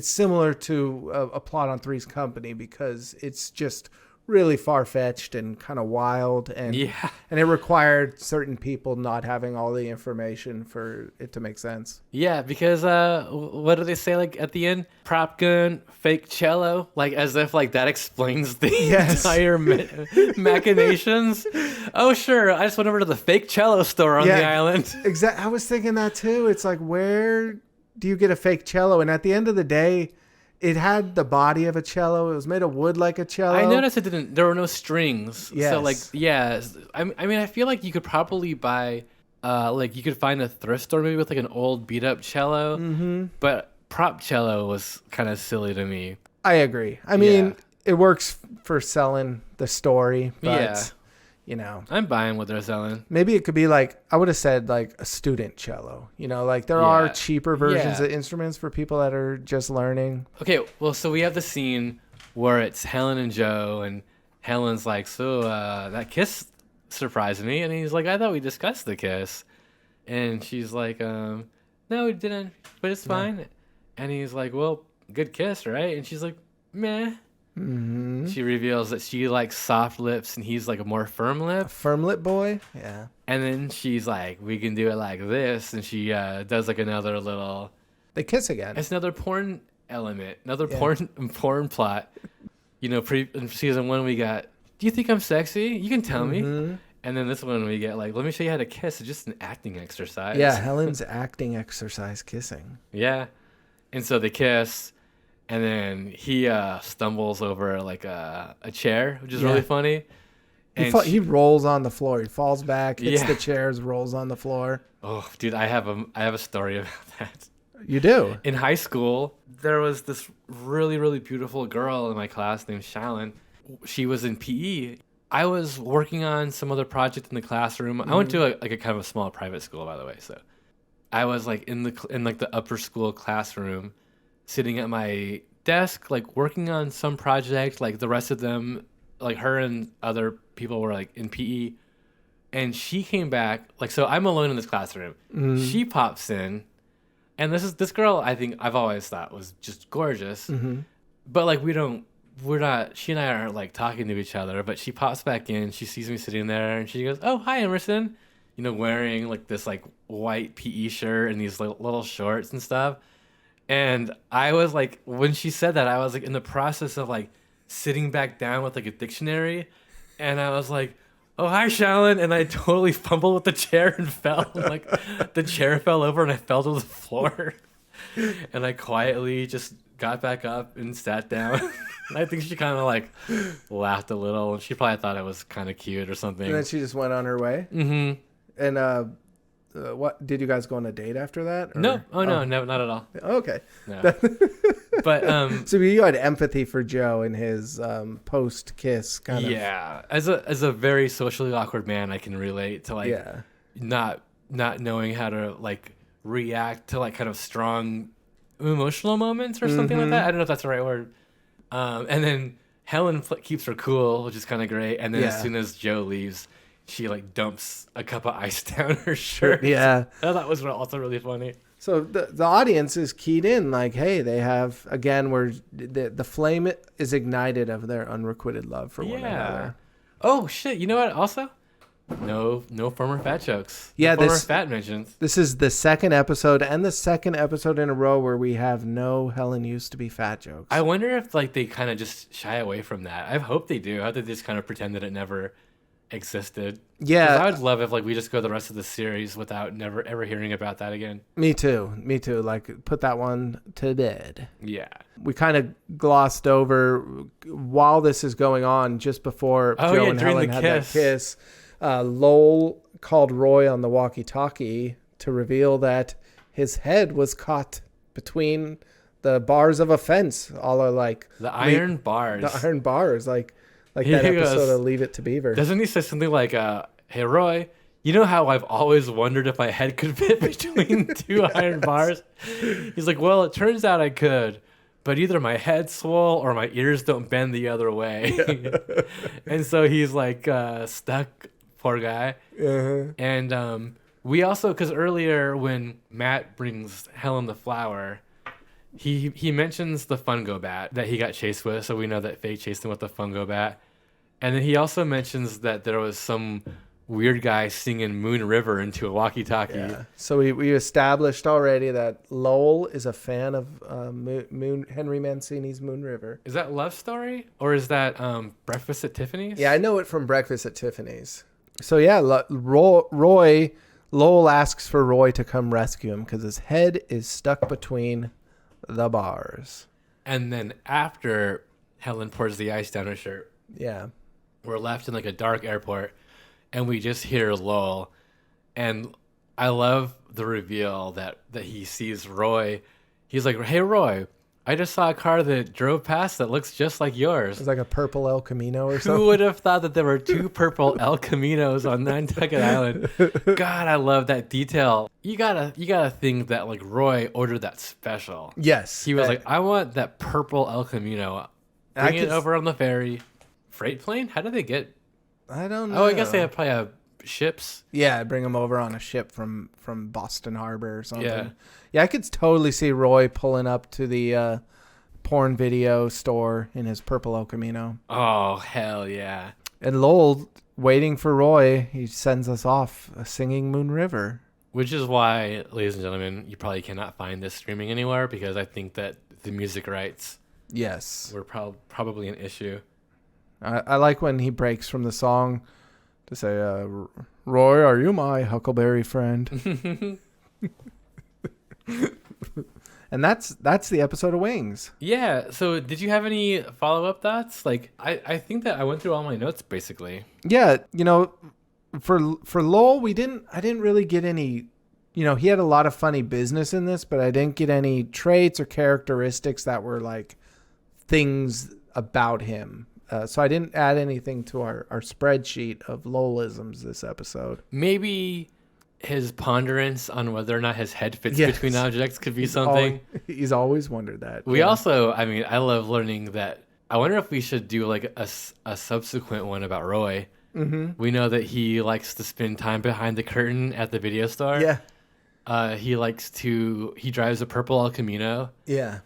similar to a plot on Three's Company because it's just really far-fetched and kind of wild. And it required certain people not having all the information for it to make sense. Yeah, because what do they say, like, at the end? Prop gun, fake cello, like, as if, like, that explains the entire machinations. Oh, sure, I just went over to the fake cello store on the island. Exactly. I was thinking that too. It's like, where do you get a fake cello? And at the end of the day, it had the body of a cello. It was made of wood like a cello. I noticed there were no strings. Yes. So, like, I mean, I feel like you could probably buy, you could find a thrift store maybe with, like, an old beat up cello. Mm-hmm. But prop cello was kind of silly to me. I agree. I mean, it works for selling the story, but, I'm buying what they're selling. Maybe it could be like, I would have said like a student cello. Like there are cheaper versions of instruments for people that are just learning. Okay, well, so we have the scene where it's Helen and Joe, and Helen's like, so that kiss surprised me. And he's like, I thought we discussed the kiss. And she's like, no, we didn't, but it's fine. And he's like, well, good kiss, right? And she's like, meh. Mm-hmm. She reveals that she likes soft lips and he's like a more firm lip. A firm lip boy? Yeah. And then she's like, we can do it like this. And she does like another little... They kiss again. It's another porn element, another porn plot. In season 1 we got, do you think I'm sexy? You can tell me. And then this one we get like, let me show you how to kiss. It's just an acting exercise. Yeah, Helen's acting exercise kissing. Yeah. And so they kiss. And then he stumbles over like a chair, which is really funny. And He rolls on the floor. He falls back, hits Yeah. the chairs, rolls on the floor. Oh, dude, I have a story about that. You do? In high school, there was this really, really beautiful girl in my class named Helen. She was in PE. I was working on some other project in the classroom. I went to a kind of a small private school, by the way. So I was like in the upper school classroom, sitting at my desk, like working on some project. Like the rest of them, like her and other people were like in PE. And she came back, like, so I'm alone in this classroom. She pops in, and this girl I think I've always thought was just gorgeous. But like she and I aren't like talking to each other, but she pops back in, she sees me sitting there, and she goes, "Oh, hi, Emerson," wearing like this like white PE shirt and these little shorts and stuff. And I was like, when she said that, I was like in the process of like sitting back down with like a dictionary, and I was like, "Oh, hi, Shalyn," and I totally fumbled with the chair and fell. Like the chair fell over and I fell to the floor. And I quietly just got back up and sat down. And I think she kind of like laughed a little, and she probably thought it was kind of cute or something. And then she just went on her way? Mm-hmm. And what did you guys go on a date after that? Or? No. No, not at all. Okay. No. But so you had empathy for Joe and his post-kiss kind of. Yeah. As a very socially awkward man, I can relate to like not knowing how to like react to like kind of strong emotional moments or something like that. I don't know if that's the right word. And then Helen keeps her cool, which is kind of great. And then as soon as Joe leaves, she like dumps a cup of ice down her shirt. Yeah. That was also really funny. So the audience is keyed in, like, hey, they have, again, where the flame is ignited of their unrequited love for one another. Oh, shit. You know what? Also, no former fat jokes. Yeah, no former fat mentions. This is the second episode and the second episode in a row where we have no Helen used to be fat jokes. I wonder if like they kind of just shy away from that. I hope they do. I hope they just kind of pretend that it never existed. Yeah, 'cause I would love if like we just go the rest of the series without never ever hearing about that again. Me too. Like, put that one to bed. Yeah. We kind of glossed over while this is going on, just before Joe and Helen had that kiss. Lowell called Roy on the walkie-talkie to reveal that his head was caught between the bars of a fence. All are like the iron bars. The iron bars, like He that episode goes, of Leave It to Beaver. Doesn't he say something like, "Hey Roy, you know how I've always wondered if my head could fit between two iron bars?" He's like, "Well, it turns out I could, but either my head swole or my ears don't bend the other way." And so he's like stuck. Poor guy. And we also, because earlier when Matt brings Helen the flower, he mentions the fungo bat that he got chased with, so we know that Faye chased him with the fungo bat. And then he also mentions that there was some weird guy singing Moon River into a walkie-talkie. Yeah. So we established already that Lowell is a fan of Henry Mancini's Moon River. Is that Love Story? Or is that Breakfast at Tiffany's? Yeah, I know it from Breakfast at Tiffany's. So yeah, Lowell asks for Roy to come rescue him because his head is stuck between the bars. And then after Helen pours the ice down her shirt, we're left in like a dark airport, and we just hear Lowell. And I love the reveal that he sees Roy. He's like, "Hey Roy, I just saw a car that drove past that looks just like yours." It's like a purple El Camino or something. Who would have thought that there were two purple El Caminos on Nantucket Island? God, I love that detail. You gotta think that like Roy ordered that special. Yes. He was like, "I want that purple El Camino. Bring it over on the ferry." Freight plane? How did they get? I don't know. Oh, I guess they probably have ships. Yeah, bring them over on a ship from Boston Harbor or something. Yeah, I could totally see Roy pulling up to the porn video store in his purple El Camino. Oh, hell yeah. And Lowell, waiting for Roy, he sends us off singing Moon River. Which is why, ladies and gentlemen, you probably cannot find this streaming anywhere, because I think that the music rights were probably an issue. I like when he breaks from the song to say, "Roy, are you my huckleberry friend?" And that's the episode of Wings. Yeah. So did you have any follow-up thoughts? Like, I think that I went through all my notes basically. Yeah, for Lowell, I didn't really get any, he had a lot of funny business in this, but I didn't get any traits or characteristics that were like things about him. So I didn't add anything to our spreadsheet of Lowellisms this episode. Maybe his ponderance on whether or not his head fits Yes. between objects could be something. He's always wondered that. We also, I mean, I love learning that. I wonder if we should do like a subsequent one about Roy. Mm-hmm. We know that he likes to spend time behind the curtain at the video store. Yeah. He drives a purple El Camino. Yeah.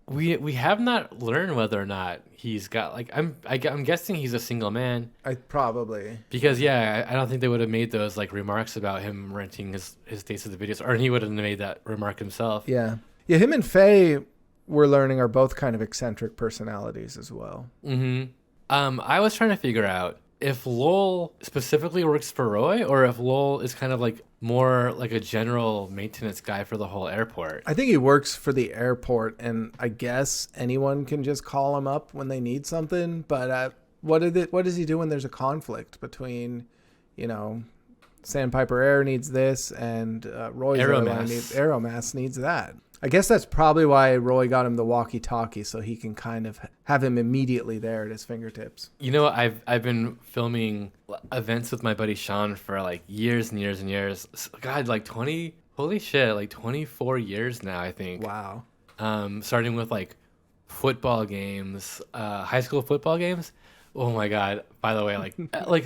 We have not learned whether or not he's got like I'm guessing he's a single man. I probably. Because I don't think they would have made those like remarks about him renting his dates at the videos, or he would have made that remark himself. Yeah. Yeah, him and Faye, we're learning, are both kind of eccentric personalities as well. Mm-hmm. I was trying to figure out if Lowell specifically works for Roy, or if Lowell is kind of like more like a general maintenance guy for the whole airport. I think he works for the airport, and I guess anyone can just call him up when they need something. But what does he do when there's a conflict between, Sandpiper Air needs this and Roy's Aeromass needs that. I guess that's probably why Roy got him the walkie-talkie, so he can kind of have him immediately there at his fingertips. I've been filming events with my buddy Sean for like years and years and years. God, like 24 years now, I think. Wow. Starting with like football games, high school football games. Oh my God! By the way, like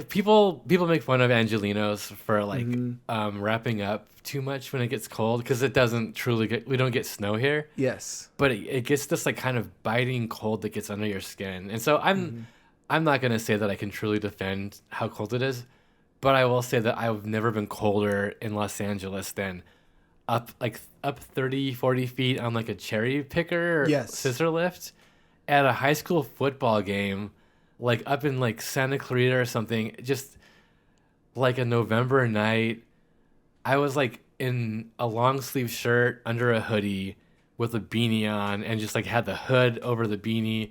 people make fun of Angelinos for like wrapping up too much when it gets cold, because it doesn't truly we don't get snow here. Yes, but it gets this like kind of biting cold that gets under your skin, and so I'm not gonna say that I can truly defend how cold it is, but I will say that I've never been colder in Los Angeles than up 30-40 feet on like a cherry picker or scissor lift at a high school football game. Like up in like Santa Clarita or something, just like a November night, I was like in a long sleeve shirt under a hoodie with a beanie on, and just like had the hood over the beanie,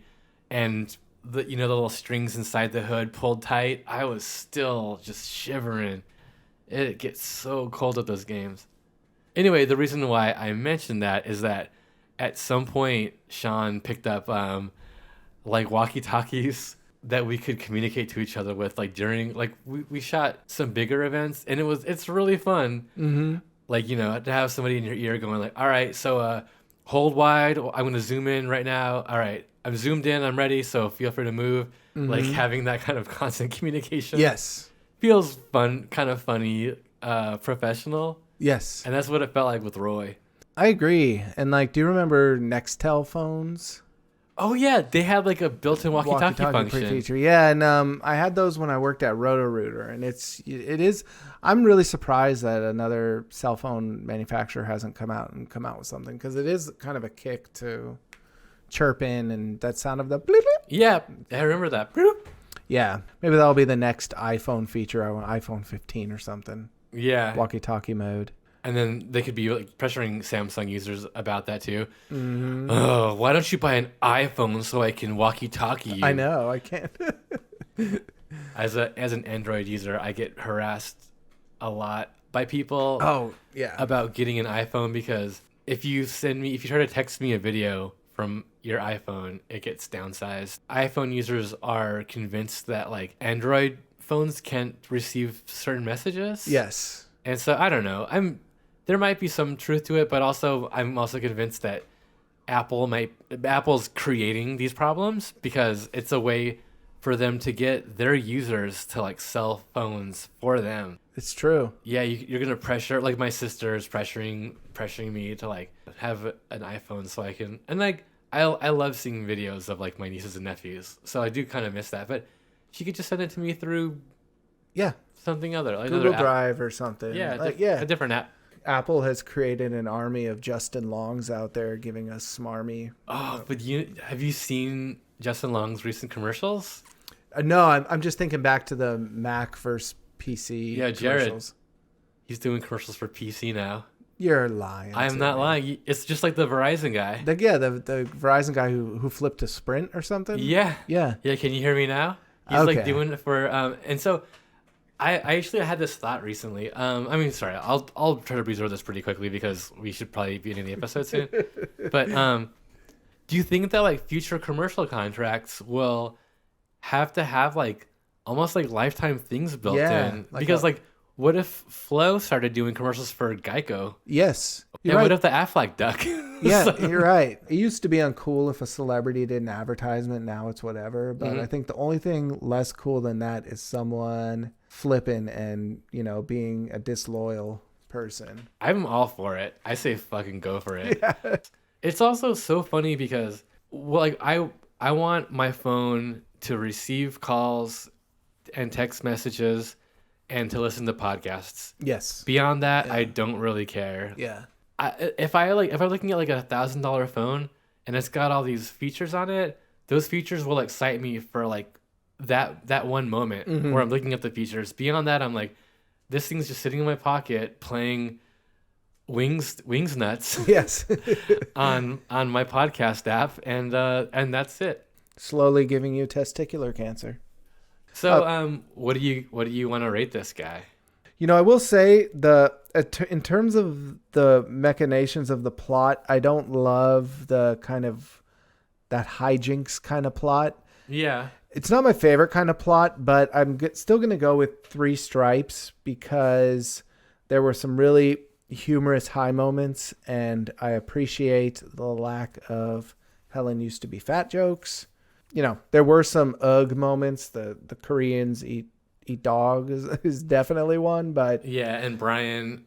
and the the little strings inside the hood pulled tight. I was still just shivering. It gets so cold at those games. Anyway, the reason why I mentioned that is that at some point Sean picked up like walkie-talkies that we could communicate to each other with, like during like we shot some bigger events, and it's really fun. Mm-hmm. Like to have somebody in your ear going like, all right, so hold wide, I'm going to zoom in right now. All right, I'm zoomed in, I'm ready, so feel free to move. Mm-hmm. Like having that kind of constant communication. Yes, feels fun, kind of funny, professional. Yes, and that's what it felt like with Roy. I agree. And like, do you remember Nextel phones? Oh yeah, they had like a built-in walkie-talkie function. Feature. Yeah, and I had those when I worked at Roto-Rooter, and it is. I'm really surprised that another cell phone manufacturer hasn't come out with something, because it is kind of a kick to chirp in and that sound of the bloop, bloop. Yeah, I remember that. Bloop. Yeah, maybe that'll be the next iPhone feature. I want iPhone 15 or something. Yeah, walkie-talkie mode. And then they could be like pressuring Samsung users about that too. Mm-hmm. Oh, why don't you buy an iPhone so I can walkie-talkie you? I know, I can't. As an Android user, I get harassed a lot by people. Oh yeah. About getting an iPhone, because if you try to text me a video from your iPhone, it gets downsized. iPhone users are convinced that like Android phones can't receive certain messages. Yes. And so I don't know. There might be some truth to it, but I'm also convinced that Apple's creating these problems because it's a way for them to get their users to like sell phones for them. It's true. Yeah, you're gonna pressure, like my sister is pressuring me to like have an iPhone so I can, and like I love seeing videos of like my nieces and nephews, so I do kind of miss that. But she could just send it to me through something other, like Google Drive or something. Yeah, a different app. Apple has created an army of Justin Longs out there giving us smarmy. Oh, but have you seen Justin Long's recent commercials? No, I'm just thinking back to the Mac versus PC. Yeah, Jarred. He's doing commercials for PC now. You're lying. I am to not me. lying. It's just like the Verizon guy. The Verizon guy who flipped to Sprint or something. Yeah. Yeah. Yeah. Can you hear me now? He's Okay. like doing it for and so I actually had this thought recently. I mean, sorry, I'll try to reserve this pretty quickly because we should probably be ending the episode soon. But do you think that like future commercial contracts will have to have like almost like lifetime things built in? Because like what if Flo started doing commercials for Geico? Yes. And what if the Aflac duck? Yeah, So- you're right. It used to be uncool if a celebrity did an advertisement. Now it's whatever. But I think the only thing less cool than that is someone flipping and, being a disloyal person. I'm all for it. I say fucking go for it. Yeah. It's also so funny because like I want my phone to receive calls and text messages and to listen to podcasts. Yes. Beyond that, I don't really care. Yeah. If I'm looking at like $1,000 phone and it's got all these features on it, those features will excite me for like that one moment where I'm looking at the features. Beyond that, I'm like, this thing's just sitting in my pocket playing Wings Nuts Yes. on my podcast app, and that's it. Slowly giving you testicular cancer. So what do you want to rate this guy? I will say in terms of the machinations of the plot, I don't love the kind of that hijinks kind of plot. Yeah. It's not my favorite kind of plot, but I'm still going to go with 3 stripes because there were some really humorous high moments, and I appreciate the lack of Helen used to be fat jokes. There were some ugh moments. The Koreans eat dog is definitely one, but Yeah, and Brian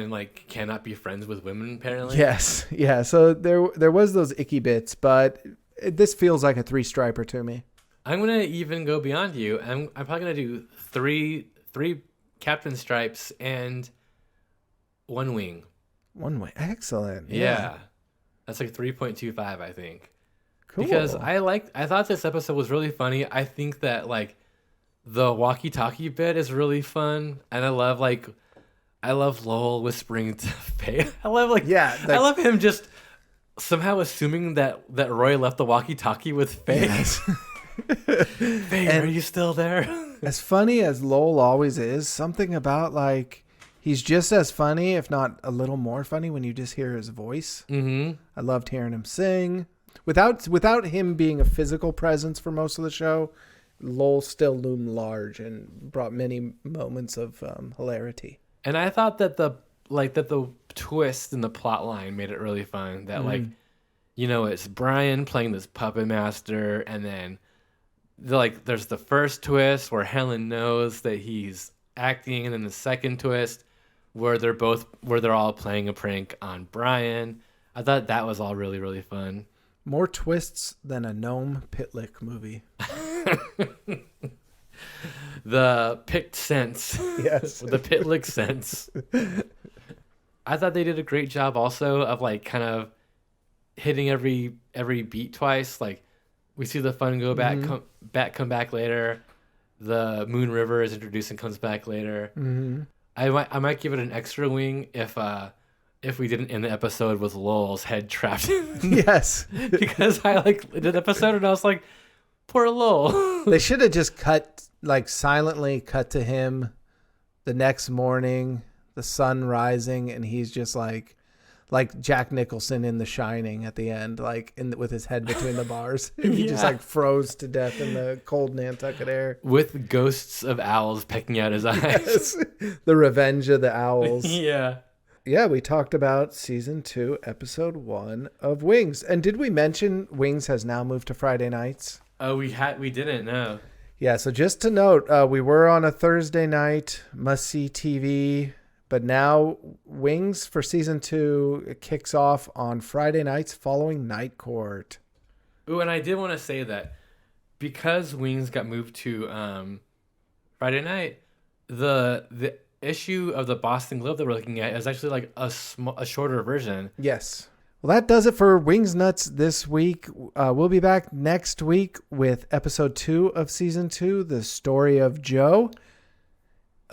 like cannot be friends with women apparently. yes, yeah. So there was those icky bits, but this feels like a 3-striper to me. I'm gonna even go beyond you. I'm probably gonna do three Captain Stripes and 1 wing. 1 way, excellent. Yeah. That's like 3.25, I think. Cool. Because I thought this episode was really funny. I think that like the walkie-talkie bit is really fun, and I love Lowell whispering to Faye. I love him just somehow assuming that Roy left the walkie-talkie with Faye. Yes. Faye, are you still there? As funny as Lowell always is, something about like he's just as funny, if not a little more funny, when you just hear his voice. Mm-hmm. I loved hearing him sing. Without him being a physical presence for most of the show, Lowell still loomed large and brought many moments of hilarity. And I thought that the twist in the plot line made it really fun. That it's Brian playing this puppet master, and then there's the first twist where Helen knows that he's acting, and then the second twist where they're all playing a prank on Brian. I thought that was all really, really fun. More twists than a Noam Pitlick movie. The picked sense. Yes. The Pitlick sense. I thought they did a great job also of like kind of hitting every beat twice. Like we see the fun go back, come back later. The Moon River is introduced and comes back later. Mm-hmm. I might give it an extra wing if we didn't end the episode with Lowell's head trapped. Yes. Because I did the episode and I was like, poor Lowell. They should have just silently cut to him the next morning, the sun rising, and he's just like Jack Nicholson in The Shining at the end, with his head between the bars. He just froze to death in the cold Nantucket air. With ghosts of owls pecking out his eyes. Yes. The Revenge of the Owls. Yeah. Yeah, we talked about season 2, episode 1 of Wings. And did we mention Wings has now moved to Friday nights? Oh, we didn't know. Yeah, so just to note, we were on a Thursday night, must-see TV, but now Wings for season 2 kicks off on Friday nights following Night Court. Ooh, and I did want to say that because Wings got moved to Friday night, the issue of the Boston Globe that we're looking at is actually like a shorter version. Yes. Well, that does it for Wings Nuts this week. We'll be back next week with episode 2 of season 2, The Story of Joe.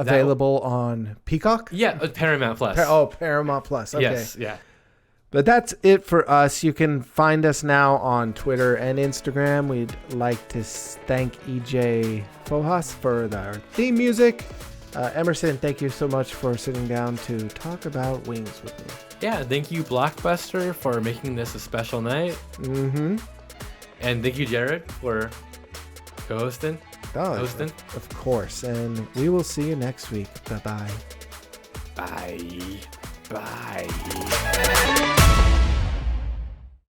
available on Peacock? Yeah, Paramount Plus. Paramount Plus. Okay. Yes, yeah. But that's it for us. You can find us now on Twitter and Instagram. We'd like to thank EJ Fojas for our theme music. Emerson, thank you so much for sitting down to talk about Wings with me. Yeah, thank you, Blockbuster, for making this a special night. Mm-hmm. And thank you, Jarred, for co-hosting. Hosting. Of course. And we will see you next week. Bye-bye. Bye. Bye.